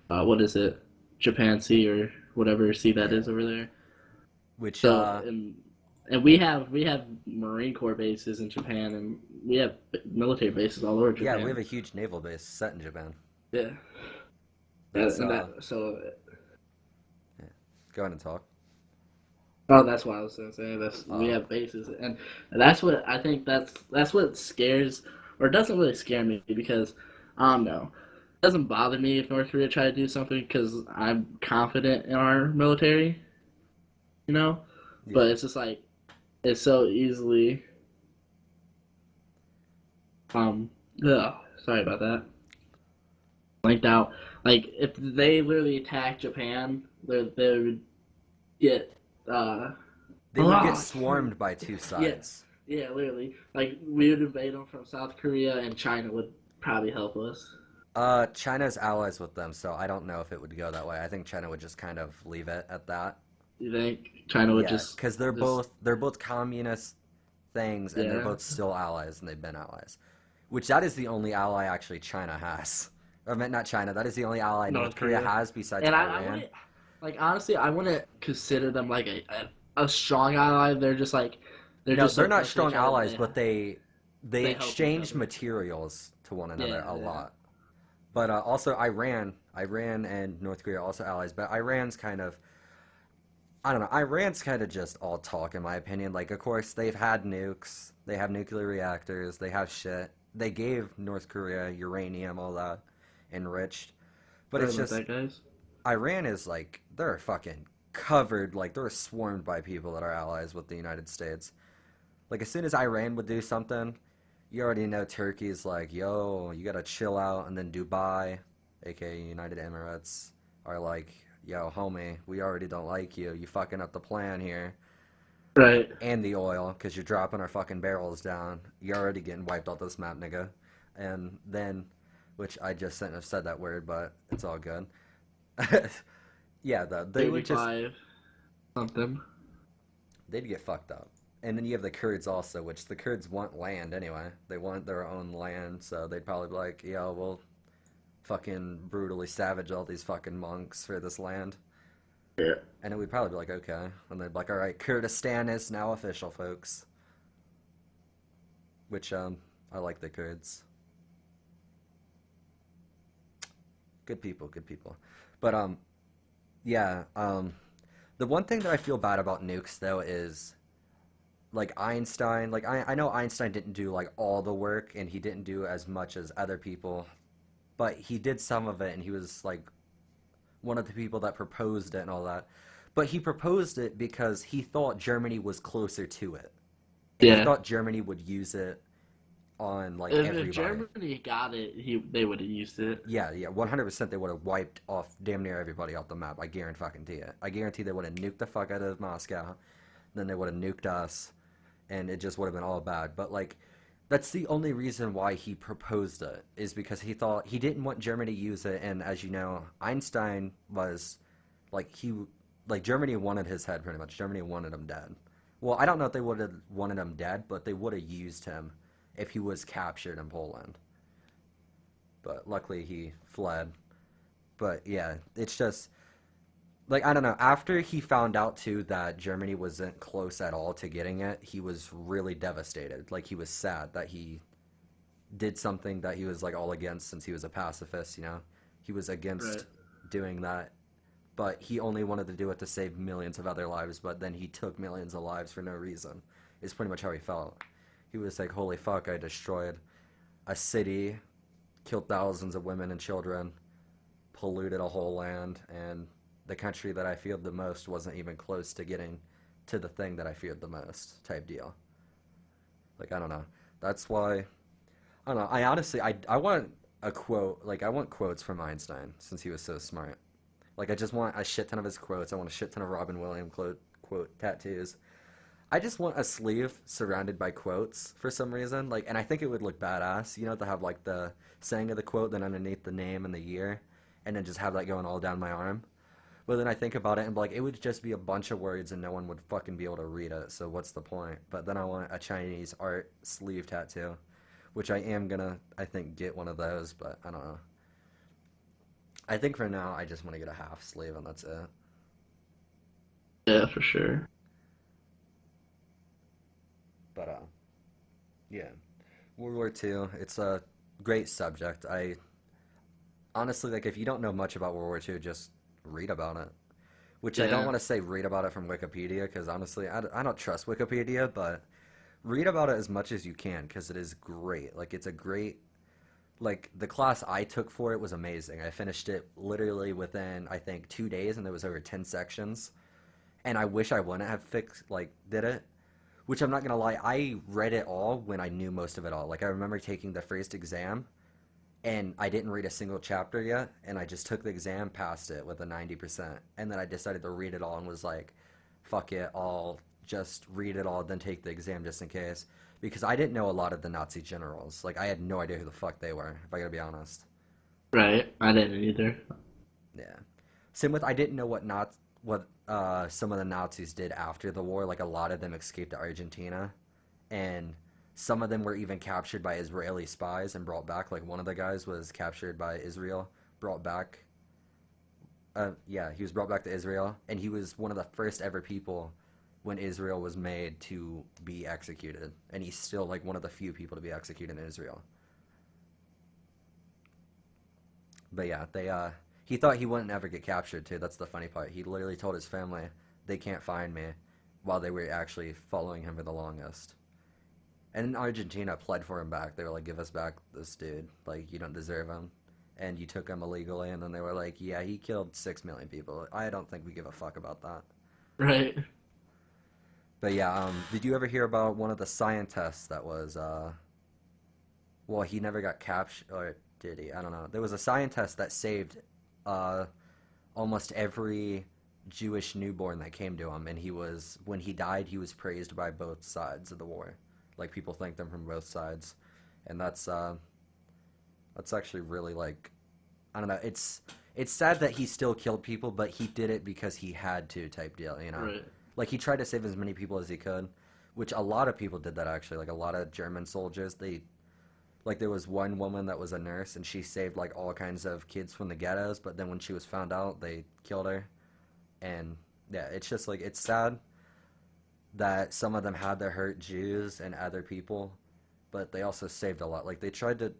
what is it, Japan Sea or whatever sea that Yeah. is over there. Which, So and we have Marine Corps bases in Japan and we have military bases all over yeah, we Japan. have a huge naval base set in Japan. Yeah, That's, and that so yeah. Go ahead and talk. oh, that's what I was gonna say. That's we Uh, have bases, and that's what I think. That's what scares, or doesn't really scare me because I don't know. It doesn't bother me if North Korea try to do something because I'm confident in our military, you know. yeah. But it's just like it's so easily um. Ugh, sorry about that. Blanked out. Like if they literally attack Japan, they would get They would get oh, swarmed by two yeah. sides. Yeah, literally. Like we would invade them from South Korea, and China would probably help us. China's allies with them, so I don't know if it would go that way. I think China would just kind of leave it at that. You think China would Yeah, because they're just both they're both communist things, and they're yeah, both still allies, and they've been allies. which that is the only ally actually China has. I meant not China. That is the only ally North North Korea Korea. has besides And I Iran. wouldn't like honestly, I wouldn't consider them like a strong ally. They're No, just they're so not close to strong each other that allies, but they they help each exchange other. materials to one another Yeah, a yeah. lot. But also Iran and North Korea are also allies. But Iran's kind of, I don't know. Iran's kind of just all talk, in my opinion. Like, of course, they've had nukes, they have nuclear reactors, they have shit. They gave North Korea uranium, all that, enriched. But Sorry it's about just that, guys. Iran is like they're fucking covered, like they're swarmed by people that are allies with the United States. Like as soon as Iran would do something, you already know Turkey's like, yo, you gotta chill out, and then Dubai, aka United Emirates, are like, yo, homie, we already don't like you. You fucking up the plan here. Right. And the oil, because you're dropping our fucking barrels down. You're already getting wiped off this map, nigga. And then, which I just shouldn't have said that word, but it's all good. Yeah, they would just 35 something. they'd get fucked up. And then you have the Kurds also, which the Kurds want land anyway. They want their own land, so they'd probably be like, yo, we'll fucking brutally savage all these fucking monks for this land. Yeah. And it would probably be like, okay. And they'd be like, alright, Kurdistan is now official, folks. Which, I like the Kurds. Good people, good people. But, yeah, the one thing that I feel bad about nukes, though, is like Einstein, like I know Einstein didn't do like all the work and he didn't do as much as other people, but he did some of it and he was like one of the people that proposed it and all that. But he proposed it because he thought Germany was closer to it. And he Yeah. thought Germany would use it on like If everybody. Germany got it, they would have used it. Yeah, yeah, 100% they would have wiped off damn near everybody off the map. I guarantee fucking it. I guarantee they would have nuked the fuck out of Moscow. Then they would have nuked us and it just would have been all bad. But like, that's the only reason why he proposed it is because he thought he didn't want Germany to use it. And as you know, Einstein was like like Germany wanted his head pretty much. Germany wanted him dead. Well, I don't know if they would have wanted him dead, but they would have used him if he was captured in Poland. But luckily he fled. But yeah, it's just like I don't know. After he found out too that Germany wasn't close at all to getting it, he was really devastated. Like he was sad that he did something that he was like all against since he was a pacifist, you know. He was Right. against doing that, but he only wanted to do it to save millions of other lives, but then he took millions of lives for no reason. Is pretty much how he felt. He was like, "Holy fuck, I destroyed a city, killed thousands of women and children, polluted a whole land, and the country that I feared the most wasn't even close to getting to the thing that I feared the most," type deal. Like I don't know. That's why I don't know. I honestly I want a quote. Like I want quotes from Einstein since he was so smart. Like I just want a shit ton of his quotes. I want a shit ton of Robin Williams quote tattoos. I just want a sleeve surrounded by quotes for some reason. Like, and I think it would look badass, you know, to have like the saying of the quote, then underneath the name and the year, and then just have that going all down my arm. But then I think about it and like it would just be a bunch of words and no one would fucking be able to read it. So what's the point? But then I want a Chinese art sleeve tattoo, which I am gonna I think get one of those, but I don't know. I think for now I just want to get a half sleeve and that's it. Yeah, for sure. But yeah, World War II. It's a great subject. I honestly like if you don't know much about World War II, just read about it. Which I don't Yeah. want to say read about it from Wikipedia because honestly, I don't trust Wikipedia, but read about it as much as you can because it is great. Like it's a great like the class I took for it was amazing. I finished it literally within I think 2 days, and there was over 10 sections. And I wish I wouldn't have fixed like did it. Which I'm not gonna lie, I read it all when I knew most of it all. Like I remember taking the first exam, and I didn't read a single chapter yet, and I just took the exam, passed it with a 90%, and then I decided to read it all and was like, fuck it, I'll just read it all, then take the exam just in case. Because I didn't know a lot of the Nazi generals. Like, I had no idea who the fuck they were, if I gotta be honest. Right. I didn't either. Yeah. Same with, I didn't know what some of the Nazis did after the war. Like, a lot of them escaped to Argentina. And Some of them were even captured by Israeli spies and brought back. Like one of the guys was captured by Israel, brought back. Yeah, he was brought back to Israel, and he was one of the first ever people when Israel was made to be executed, and he's still like one of the few people to be executed in Israel. But yeah, they he thought he wouldn't ever get captured too. That's the funny part. He literally told his family they can't find me, while they were actually following him for the longest. And Argentina pled for him back. They were like, "Give us back this dude. Like, you don't deserve him." And you took him illegally. And then they were like, "Yeah, he killed 6 million people. I don't think we give a fuck about that." Right. But yeah, did you ever hear about one of the scientists that was, well, he never got captured, or did he? I don't know. There was a scientist that saved uh, almost every Jewish newborn that came to him, and when he died, he was praised by both sides of the war. Like, people thanked him from both sides. And that's actually really, like, I don't know. It's sad that he still killed people, but he did it because he had to type deal, you know? Right. Like, he tried to save as many people as he could, which a lot of people did that, actually. Like, a lot of German soldiers, like, there was one woman that was a nurse, and she saved, like, all kinds of kids from the ghettos, but then when she was found out, they killed her. And, yeah, it's just, like, it's sad that some of them had to hurt Jews and other people, but they also saved a lot. Like, they tried to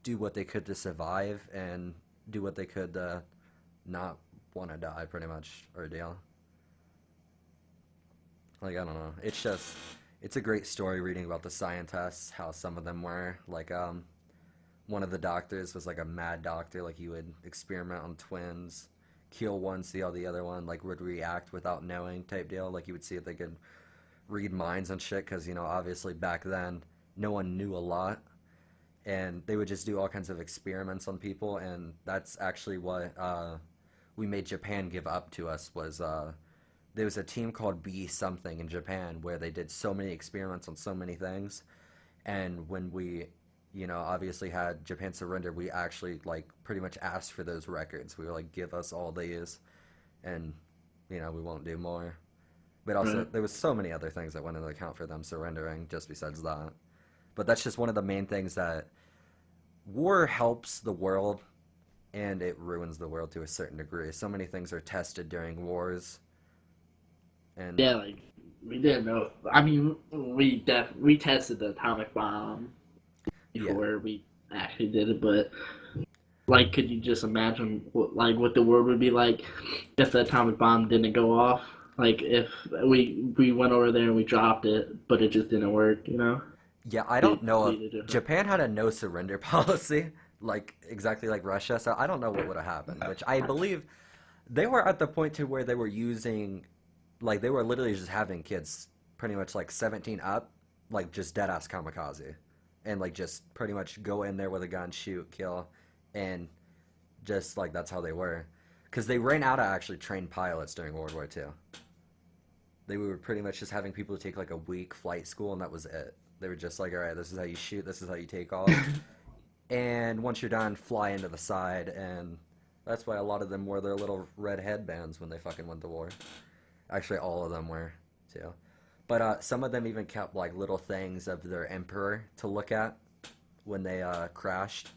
do what they could to survive and do what they could to not want to die, pretty much, ordeal. Like, I don't know. It's a great story reading about the scientists, how some of them were. Like, one of the doctors was like a mad doctor. Like, he would experiment on twins, kill one, see how the other one, like, would react without knowing type deal. Like, you would see if they could read minds and shit, because, you know, obviously back then, no one knew a lot. And they would just do all kinds of experiments on people, and that's actually what we made Japan give up to us was there was a team called B something in Japan where they did so many experiments on so many things, and when we, you know, obviously had Japan surrender, we actually like pretty much asked for those records. We were like, give us all these, and you know, we won't do more. But also, Right. there was so many other things that went into account for them surrendering. Just besides that, but that's just one of the main things that war helps the world, and it ruins the world to a certain degree. So many things are tested during wars, and Yeah, like we didn't know. I mean, we tested the atomic bomb yeah, before we actually did it, but like, could you just imagine what the world would be like if the atomic bomb didn't go off? Like if we went over there and we dropped it, but it just didn't work, you know? yeah. I Be don't know if completely different. Japan had a no surrender policy, like exactly like Russia. So I don't know what would have happened. Which I believe they were at the point to where they were using, like they were literally just having kids, pretty much like 17 up, like just dead ass kamikaze, and like just pretty much go in there with a gun, shoot, kill, and just like that's how they were, because they ran out of actually trained pilots during World War II. They were pretty much just having people take like a week flight school, and that was it. They were just like, all right, this is how you shoot, this is how you take off, and once you're done, fly into the side, and that's why a lot of them wore their little red headbands when they fucking went to war. Actually, all of them were too. But some of them even kept like little things of their emperor to look at when they crashed,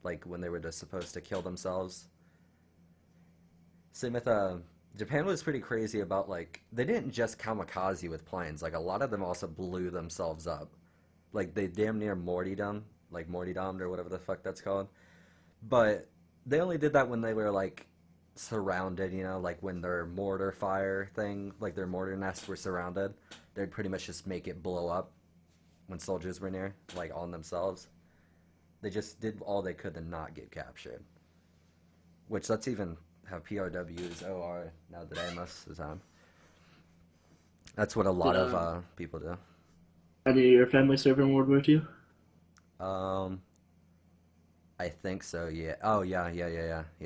like when they were just supposed to kill themselves. Same with Japan was pretty crazy about like they didn't just kamikaze with planes. Like a lot of them also blew themselves up. Like they damn near mortydomed, like mortydomed or whatever the fuck that's called. But they only did that when they were like surrounded, you know, like when their mortar fire thing, like their mortar nests were surrounded, they'd pretty much just make it blow up when soldiers were near, like on themselves. They just did all they could to not get captured. Which that's even how POWs OR now that I most of the time. That's what a lot Did of people do. any of your family serve in World War II? Um, I think so. Yeah. Oh yeah,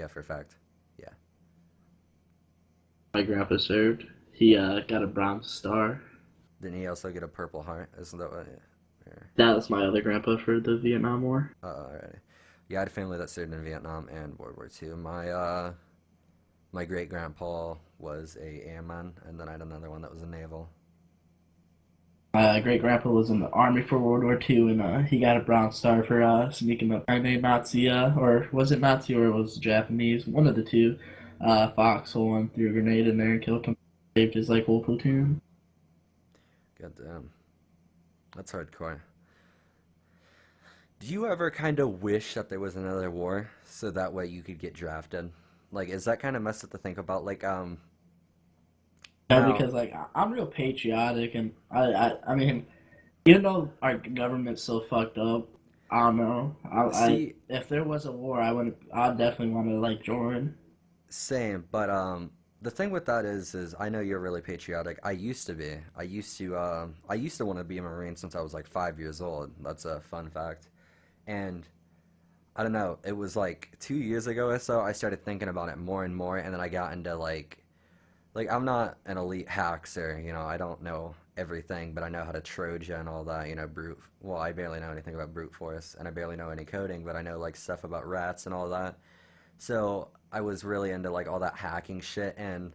for a fact. Yeah. My grandpa served. He got a Bronze Star. Didn't he also get a Purple Heart? Isn't that what? Yeah. That was my other grandpa for the Vietnam War. Alrighty. Yeah, I had a family that served in Vietnam and World War II. My great grandpa was a airman, and then I had another one that was a naval. My great grandpa was in the army for World War II, and he got a Bronze Star for sneaking up behind a Nazi, or was it Nazi or was it Japanese? One of the two. Foxhole and threw a grenade in there and killed him. Saved his like whole platoon. God damn, that's hardcore. Do you ever kind of wish that there was another war so that way you could get drafted? Like, is that kind of messed up to think about? Like, Yeah, now, because like I'm real patriotic, and I mean, even though our government's so fucked up, I don't know. I see, if there was a war, I'd definitely want to like join. same, but the thing with that is I know you're really patriotic. I used to be. I used to want to be a Marine since I was like 5 years old. That's a fun fact. And I don't know, it was like 2 years ago or so, I started thinking about it more and more, and then I got into like I'm not an elite hacker, I don't know everything, but I know how to Trojan and all that, brute. Well, I barely know anything about brute force, and I barely know any coding, but I know like stuff about rats and all that. So I was really into like all that hacking shit, and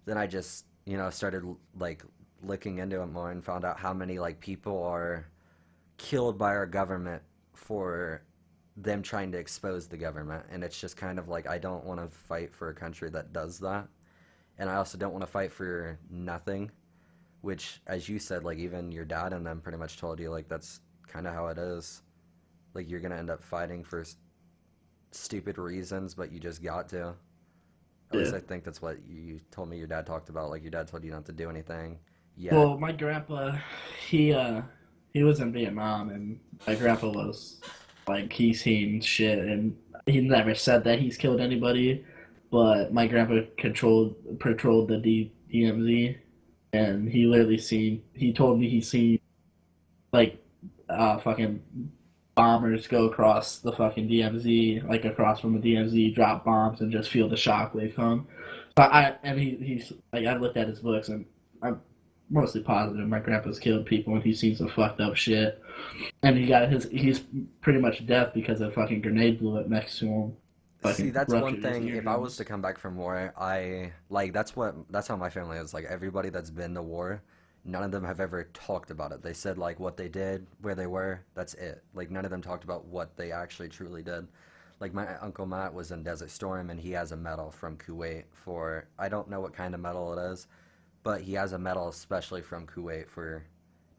then I just, started like looking into it more and found out how many like people are killed by our government for them trying to expose the government. And it's just kind of like I don't want to fight for a country that does that, and I also don't want to fight for nothing, which, as you said, like even your dad and them pretty much told you like that's kind of how it is. Like you're gonna end up fighting for stupid reasons, but you just got to. At least Yeah. I think that's what you told me your dad talked about. Like your dad told you not to do anything yet. Well, my grandpa, he uh he was in Vietnam, and my grandpa was like he's seen shit, and he never said that he's killed anybody, but my grandpa controlled patrolled the DMZ, and he told me he seen like fucking bombers go across the fucking DMZ, like across from the DMZ, drop bombs, and just feel the shockwave come. But he's like I looked at his books, and I'm mostly positive my grandpa's killed people, and he's seen some fucked up shit. And he's pretty much deaf because a fucking grenade blew up next to him, See, fucking that's one ruptured his thing. If I was to eardrums. come back from war, I like that's how my family is. Like everybody that's been to war, none of them have ever talked about it. They said like what they did, where they were, that's it. Like none of them talked about what they actually truly did. Like my uncle Matt was in Desert Storm and he has a medal from Kuwait for I don't know what kind of medal it is, but he has a medal especially from Kuwait for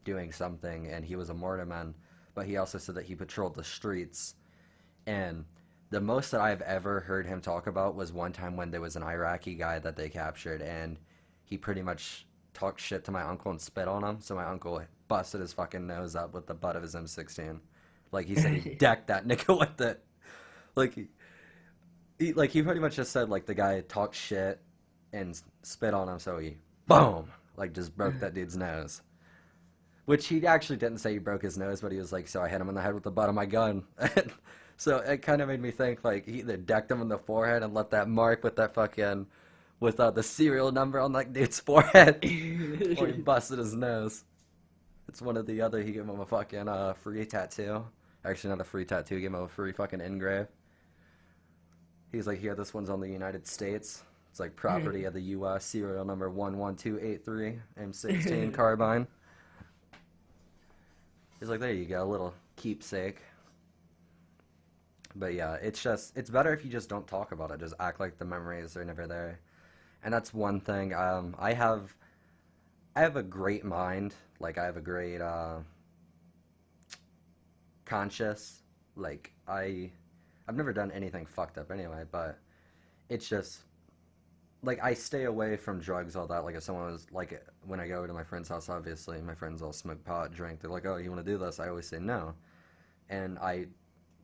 doing something and he was a mortarman, but he also said that he patrolled the streets and the most that I've ever heard him talk about was one time when there was an Iraqi guy that they captured, and he pretty much talked shit to my uncle and spit on him. So my uncle busted his fucking nose up with the butt of his M16. Like he said, he decked that nigga with it. Like he pretty much just said like the guy talked shit and spit on him, so he boom like just broke that dude's nose. Which he actually didn't say he broke his nose, but he was like, so I hit him in the head with the butt of my gun. So it kind of made me think like he either decked him in the forehead and left that mark with that fucking with the serial number on that dude's forehead, or he busted his nose. It's one or the other. He gave him a fucking free tattoo. Actually, not a free tattoo. He gave him a free fucking engrave. He's like, here, this one's on the United States. It's like property of the U.S. Serial number 11283 M16 carbine. He's like, there you go, a little keepsake. But yeah, it's better if you just don't talk about it. Just act like the memories are never there. And that's one thing. I have a great mind. Like I have a great conscious. Like I've never done anything fucked up anyway. But it's just like I stay away from drugs, all that. Like if someone was like when I go to my friend's house, obviously my friends all smoke pot, drink. They're like, oh, you want to do this? I always say no, and I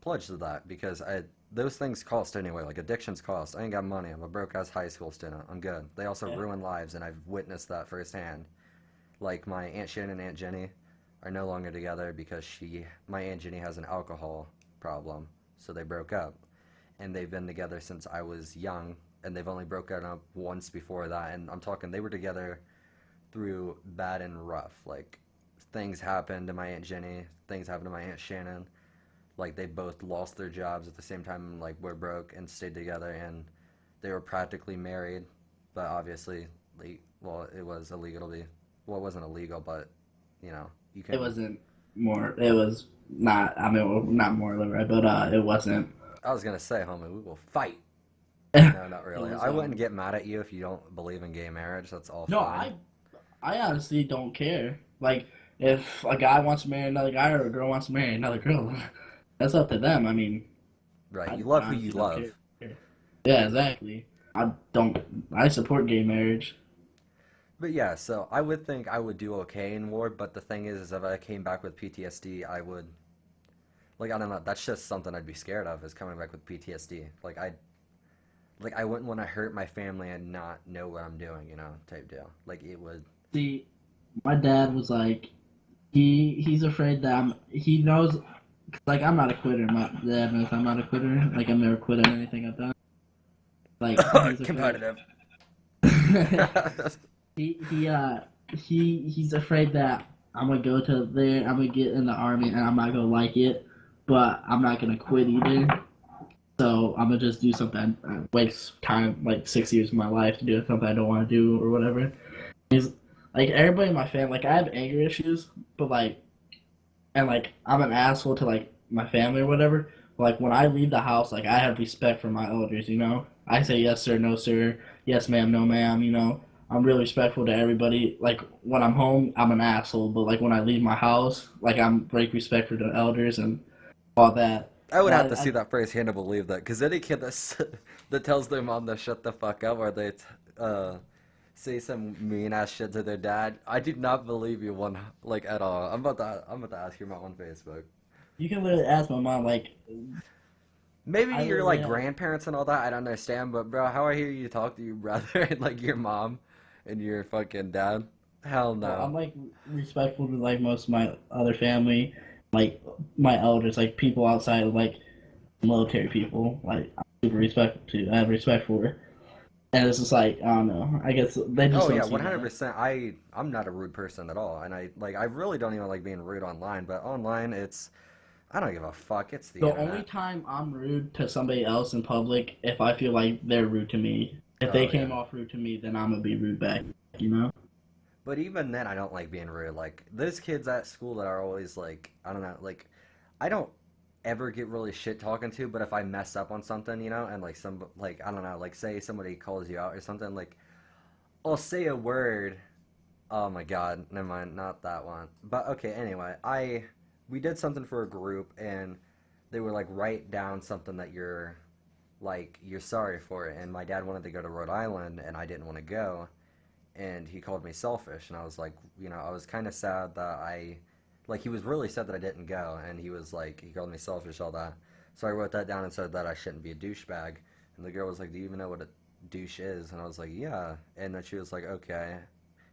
pledge to that because those things cost anyway. Like addictions cost. I ain't got money. I'm a broke ass high school student. I'm good. They also Yeah. ruin lives, and I've witnessed that firsthand. Like my Aunt Shannon and Aunt Jenny are no longer together because my Aunt Jenny has an alcohol problem, so they broke up, and they've been together since I was young, and they've only broken up once before that. And I'm talking they were together through bad and rough. Like things happened to my Aunt Jenny, things happened to my Aunt Shannon, like they both lost their jobs at the same time, like were broke and stayed together, and they were practically married, but obviously, well, it was illegal to be, well, it wasn't illegal, but you know, You It can. wasn't more. It was not. I mean, not morally right, but it wasn't. I was gonna say, homie, we will fight. It No, not really. was I wouldn't get mad at you if you don't believe in gay marriage. That's all no. fine. I honestly don't care. Like if a guy wants to marry another guy or a girl wants to marry another girl, that's up to them. I mean, Right. You I love who you honestly don't love. care. Yeah, exactly. I don't. I support gay marriage. But yeah, so I would think I would do okay in war, but the thing is if I came back with PTSD, I would like I don't know, that's just something I'd be scared of is coming back with PTSD. I wouldn't want to hurt my family and not know what I'm doing, type deal. Like it would. See, my dad was like, he's afraid that he knows, like I'm not a quitter. My dad knows I'm not a quitter. Like I'm never quit on anything I've done. Like he's afraid. Competitive. he he uh he's afraid that I'm gonna go to there. I'm gonna get in the army and I'm not gonna like it, but I'm not gonna quit either. So I'm gonna just do something. Waste time, like 6 years of my life to do something I don't want to do or whatever. He's like everybody in my family. Like I have anger issues, but like I'm an asshole to like my family or whatever. But, like when I leave the house, like I have respect for my elders. I say yes sir, no sir, yes ma'am, no ma'am. I'm really respectful to everybody. Like when I'm home, I'm an asshole, but like when I leave my house, like I'm very respectful to elders and all that. I would And have to see that firsthand to believe that, because any kid that tells their mom to shut the fuck up or they say some mean ass shit to their dad, I do not believe you one like at all. I'm about to ask your mom on Facebook. you can literally ask my mom. Like Maybe I your literally like have. grandparents and all that, I don't understand, but bro, how I hear you talk to your brother and like your mom and your fucking dad? Hell Well, no. I'm like respectful to like most of my other family, like my elders, like people outside of like military people. Like I'm super respectful to. I have respect for. And it's just like I don't know. I guess they just Oh don't yeah, see that. 100%. I'm not a rude person at all, and I really don't even like being rude online, but online I don't give a fuck. It's the The only internet. time I'm rude to somebody else in public if I feel like they're rude to me. If they Oh came yeah. off rude to me, then I'm gonna be rude back. You know? But even then, I don't like being rude. Like, there's kids at school that are always like, I don't know, like, I don't ever get really shit talking to, but if I mess up on something, and like I don't know, like, say somebody calls you out or something, like, I'll say a word. Oh my God, never mind, not that one. But okay, anyway, we did something for a group, and they were like, write down something that you're sorry for it. And my dad wanted to go to Rhode Island, and I didn't want to go, and he called me selfish, and I was like, I was kind of sad that he was really sad that I didn't go, and he was like, he called me selfish, all that. So I wrote that down and said that I shouldn't be a douchebag, and the girl was like, do you even know what a douche is? And I was like, yeah, and then she was like, okay,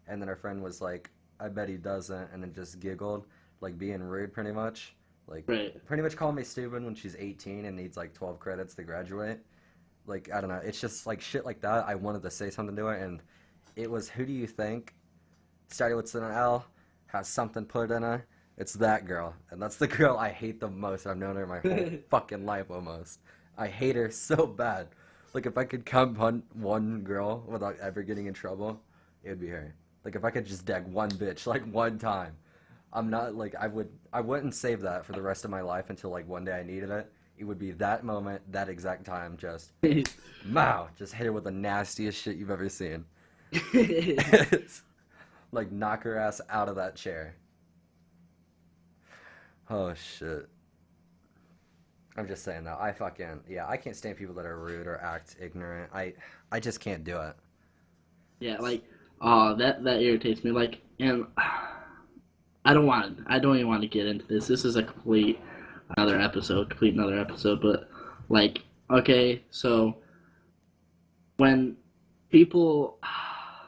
and then her friend was like, I bet he doesn't, and then just giggled, like being rude, like Right. pretty much calling me stupid when she's 18 and needs like 12 credits to graduate. Like I don't know, it's just like shit like that. I wanted to say something to her, and it was, who do you think started with an L, has something put in her? It's that girl, and that's the girl I hate the most. I've known her my whole fucking life almost. I hate her so bad. Like if I could come hunt one girl without ever getting in trouble, it would be her. Like if I could just deck one bitch like one time. I'm not like I wouldn't save that for the rest of my life until like one day I needed it. It would be that moment, that exact time, just Mow, just hit her with the nastiest shit you've ever seen. Like knock her ass out of that chair. Oh shit. I'm just saying though, I fucking yeah, I can't stand people that are rude or act ignorant. I just can't do it. Yeah. Like, that irritates me. Like, and I don't even want to get into this. This is a complete another episode. But like, okay, so when people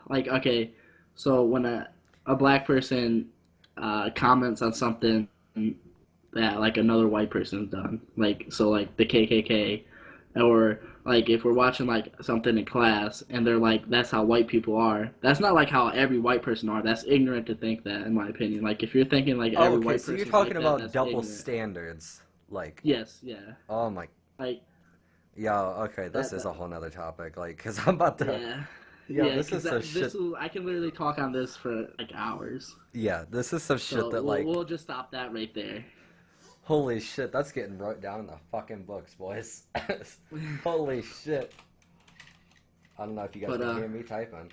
like, okay, so when a black person comments on something that like another white person's done, like so like the KKK, or like if we're watching like something in class and they're like that's how white people are. That's not like how every white person are. That's ignorant to think that, in my opinion. Like if you're thinking like Oh, every okay, white so you're person's talking like that, about that's double ignorant. standards. Like, Yes, yeah. oh my, Like yeah, okay, this that, is that a whole nother topic. Like, cause I'm about to, yeah. Yo, Yeah, this because is some this shit. will I can literally talk on this for like hours. Yeah, this is some shit So that we'll like, we'll just stop that right there. holy shit, that's getting wrote down in the fucking books, boys. Holy shit. I don't know if you guys But can hear me typing.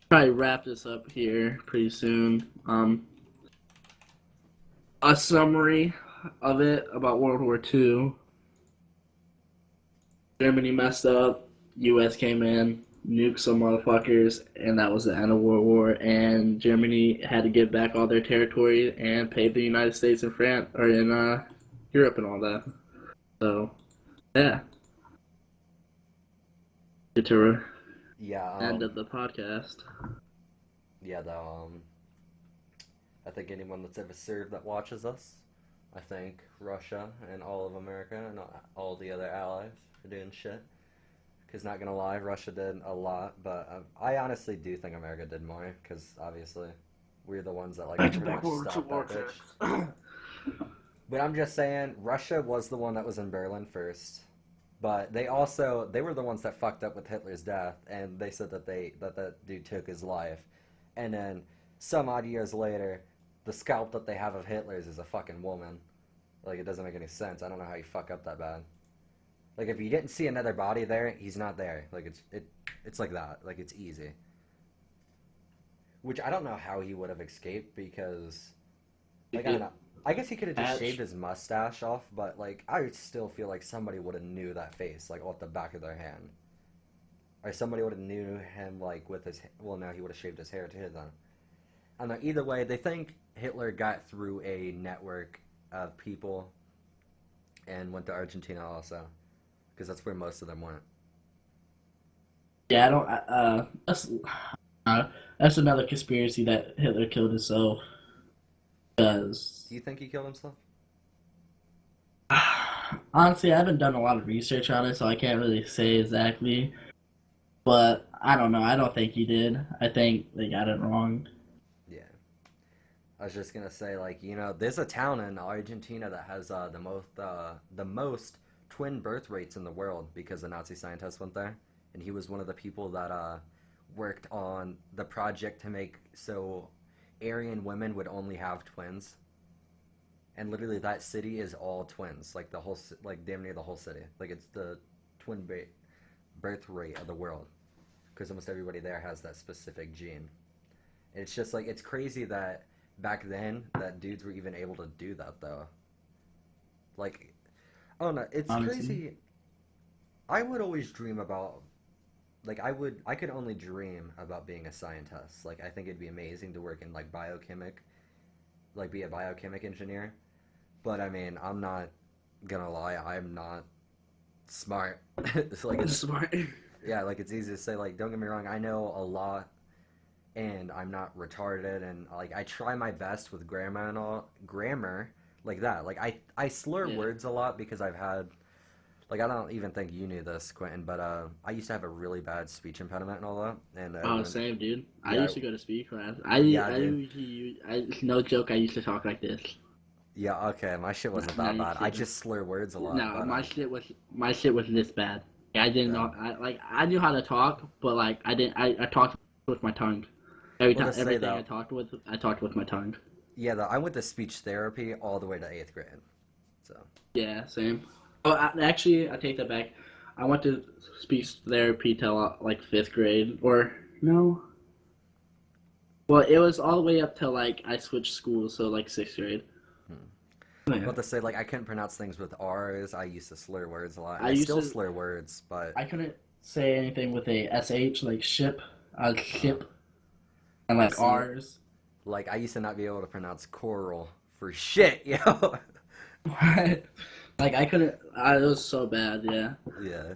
probably wrap this up here pretty soon. A summary of it about World War II. Germany messed up. U.S. came in, nuked some motherfuckers, and that was the end of World War. And Germany had to give back all their territory and pay the United States and France or in Europe and all that. So yeah, get to Yeah, end of the podcast. yeah, though, I think anyone that's ever served that watches us, I think Russia and all of America and all the other allies for doing shit. Because not gonna lie, Russia did a lot, but I honestly do think America did more. Because obviously, we're the ones that like pretty much stopped that bitch. But I'm just saying, Russia was the one that was in Berlin first. But they were the ones that fucked up with Hitler's death, and they said that that dude took his life, and then some odd years later, the scalp that they have of Hitler's is a fucking woman. Like it doesn't make any sense. I don't know how you fuck up that bad. Like if you didn't see another body there, he's not there. Like it's like that. Like it's easy. Which I don't know how he would have escaped because like I don't know. I guess he could have just shaved his mustache off, but like I still feel like somebody would have knew that face like off the back of their hand. Or somebody would have knew him like with his well no, he would have shaved his hair too then. I don't know, either way, they think Hitler got through a network of people and went to Argentina also. Because that's where most of them went. Yeah, I don't. Uh, that's another conspiracy that Hitler killed himself. Because Do you think he killed himself? honestly, I haven't done a lot of research on it, so I can't really say exactly. But I don't know. I don't think he did. I think they got it wrong. Yeah. I was just gonna say, like, there's a town in Argentina that has the most twin birth rates in the world because a Nazi scientist went there, and he was one of the people that worked on the project to make so Aryan women would only have twins, and literally that city is all twins, like like damn near the whole city, like it's the twin birth rate of the world because almost everybody there has that specific gene. And it's just like it's crazy that back then that dudes were even able to do that though. Like, oh no, it's Honestly, crazy. I would always dream about like I could only dream about being a scientist. Like I think it'd be amazing to work in like like be a biochemic engineer. But I mean, I'm not gonna lie, I'm not smart. It's like it's smart. yeah, like it's easy to say like don't get me wrong, I know a lot and I'm not retarded and like I try my best with grammar like that. Like I slur Yeah. words a lot because I've had like I don't even think you knew this, Quentin, but I used to have a really bad speech impediment and all that. And Oh, same, dude. I yeah, used to go to speed class. yeah, dude. No joke. I used to talk like this. Yeah, okay, my shit wasn't Not that even bad. I kidding. just slur words a lot, No, but my shit was this bad. I didn't yeah. know. I knew how to talk, but like I didn't. I talked with my tongue. Every Well, time, to say everything though, I talked with my tongue. yeah, though I went to speech therapy all the way to eighth grade. So Yeah, same. Oh, actually, I take that back. I went to speech therapy till like fifth grade, or no. Well, it was all the way up till like I switched schools, so like sixth grade. hmm. Oh, yeah. Well, to say like I couldn't pronounce things with R's. I used to slur words a lot, and I I used still to. slur words, but I couldn't say anything with a sh like ship, uh, ship, and yeah. like See, r's. like I used to not be able to pronounce coral for shit, yo. What? Like I couldn't. It was so bad. Yeah. Yeah.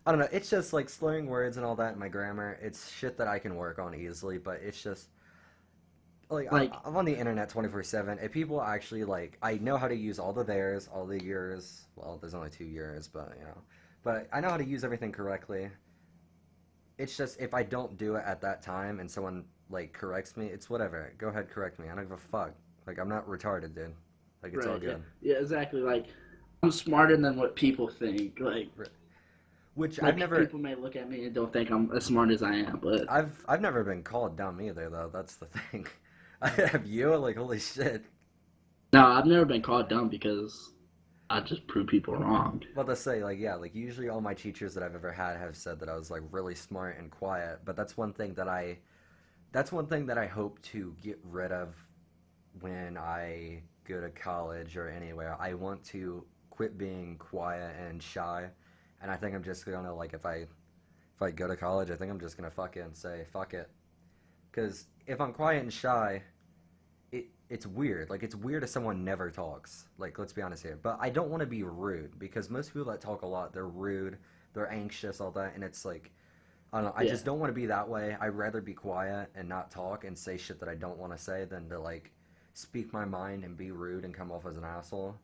I don't know. It's just like slurring words and all that in my grammar. It's shit that I can work on easily, but it's just like Like I'm on the internet 24/7. If people actually like, I know how to use all the theirs, all the yours. Well, there's only two yours, but but I know how to use everything correctly. It's just if I don't do it at that time and someone like corrects me, it's whatever. Go ahead, correct me. I don't give a fuck. Like I'm not retarded, dude. Like it's all right. Yeah. good. Yeah. Exactly. Like I'm smarter than what people think. Like Right. Which I've Like never people may look at me and don't think I'm as smart as I am, but I've never been called dumb either though. That's the thing. I have you like holy shit. no, I've never been called dumb because I just prove people wrong. Well, to say like yeah, like usually all my teachers that I've ever had have said that I was like really smart and quiet, but that's one thing that I hope to get rid of when I go to college or anywhere. I want to quit being quiet and shy, and I think I'm just gonna like if I go to college, I think I'm just gonna fucking say fuck it. Because if I'm quiet and shy, it's weird. Like it's weird if someone never talks. Like let's be honest here. But I don't want to be rude because most people that talk a lot, they're rude, they're anxious, all that, and it's like I don't know. I Yeah, just don't want to be that way. I'd rather be quiet and not talk and say shit that I don't want to say than to like speak my mind and be rude and come off as an asshole.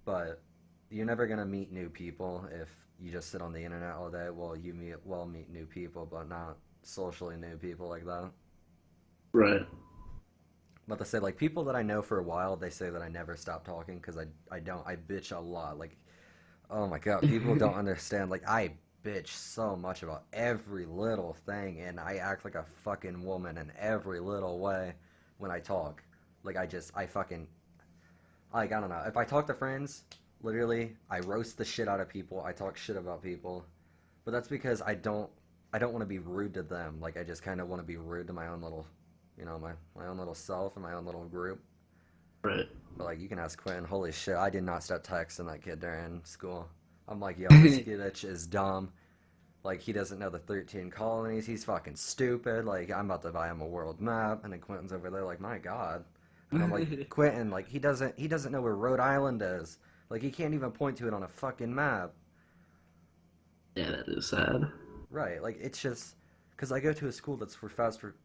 But you're never gonna meet new people if you just sit on the internet all day. Meet new people, but not socially new people like that. right. But to say like people that I know for a while, they say that I never stop talking because I don't I bitch a lot. Like oh my god, people don't understand. Like I bitch so much about every little thing, and I act like a fucking woman in every little way when I talk. Like I fucking like I don't know. If I talk to friends, literally, I roast the shit out of people. I talk shit about people, but that's because I don't want to be rude to them. Like I just kind of want to be rude to my own little, my own little self and my own little group. Right. But like you can ask Quentin, holy shit, I did not start texting that kid during school. I'm like, yo, this kid is dumb. Like he doesn't know the 13 colonies. He's fucking stupid. Like I'm about to buy him a world map, and then Quentin's over there like, my god. And I'm like, Quentin, like he doesn't know where Rhode Island is. Like he can't even point to it on a fucking map. Yeah, that is sad. Right? Like it's just because I go to a school that's for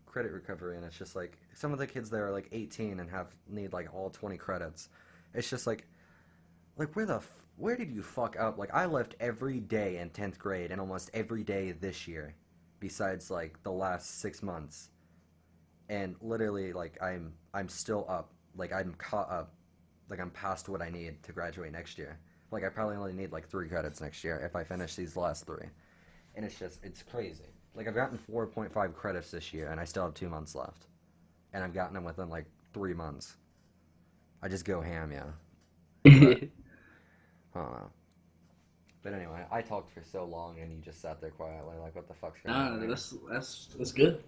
credit recovery, and it's just like some of the kids there are like 18 and have need like all 20 credits. It's just like where did you fuck up? Like I left every day in 10th grade and almost every day this year, besides like the last 6 months, and literally like I'm still up. Like I'm caught up. Like I'm past what I need to graduate next year. Like I probably only need like 3 credits next year if I finish these last three, and it's crazy. Like I've gotten 4.5 credits this year, and I still have 2 months left, and I've gotten them within like 3 months. I just go ham, yeah. But I don't know. But anyway, I talked for so long, and you just sat there quietly, like, what the fuck's going Nah, on here? that's good.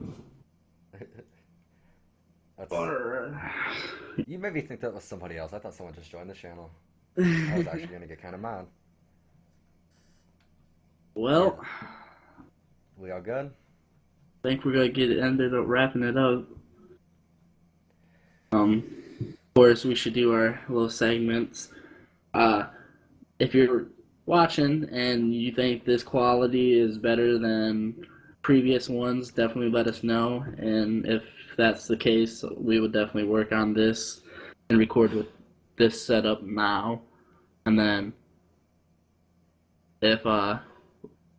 That's Or, you made me think that was somebody else. I thought someone just joined the channel. I was actually gonna get kind of mad. Yeah, well, we all good? I think we're gonna get ended up wrapping it up. Of course, we should do our little segments. Uh, if you're watching and you think this quality is better than previous ones, definitely let us know. And if that's the case, we would definitely work on this and record with this setup now. And then if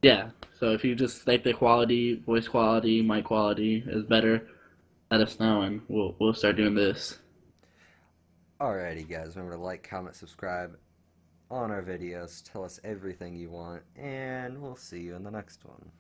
yeah, so if you just think the quality, voice quality, mic quality is better, let us know and we'll start doing this. Alrighty, guys. Remember to like, comment, subscribe on our videos. Tell us everything you want, and we'll see you in the next one.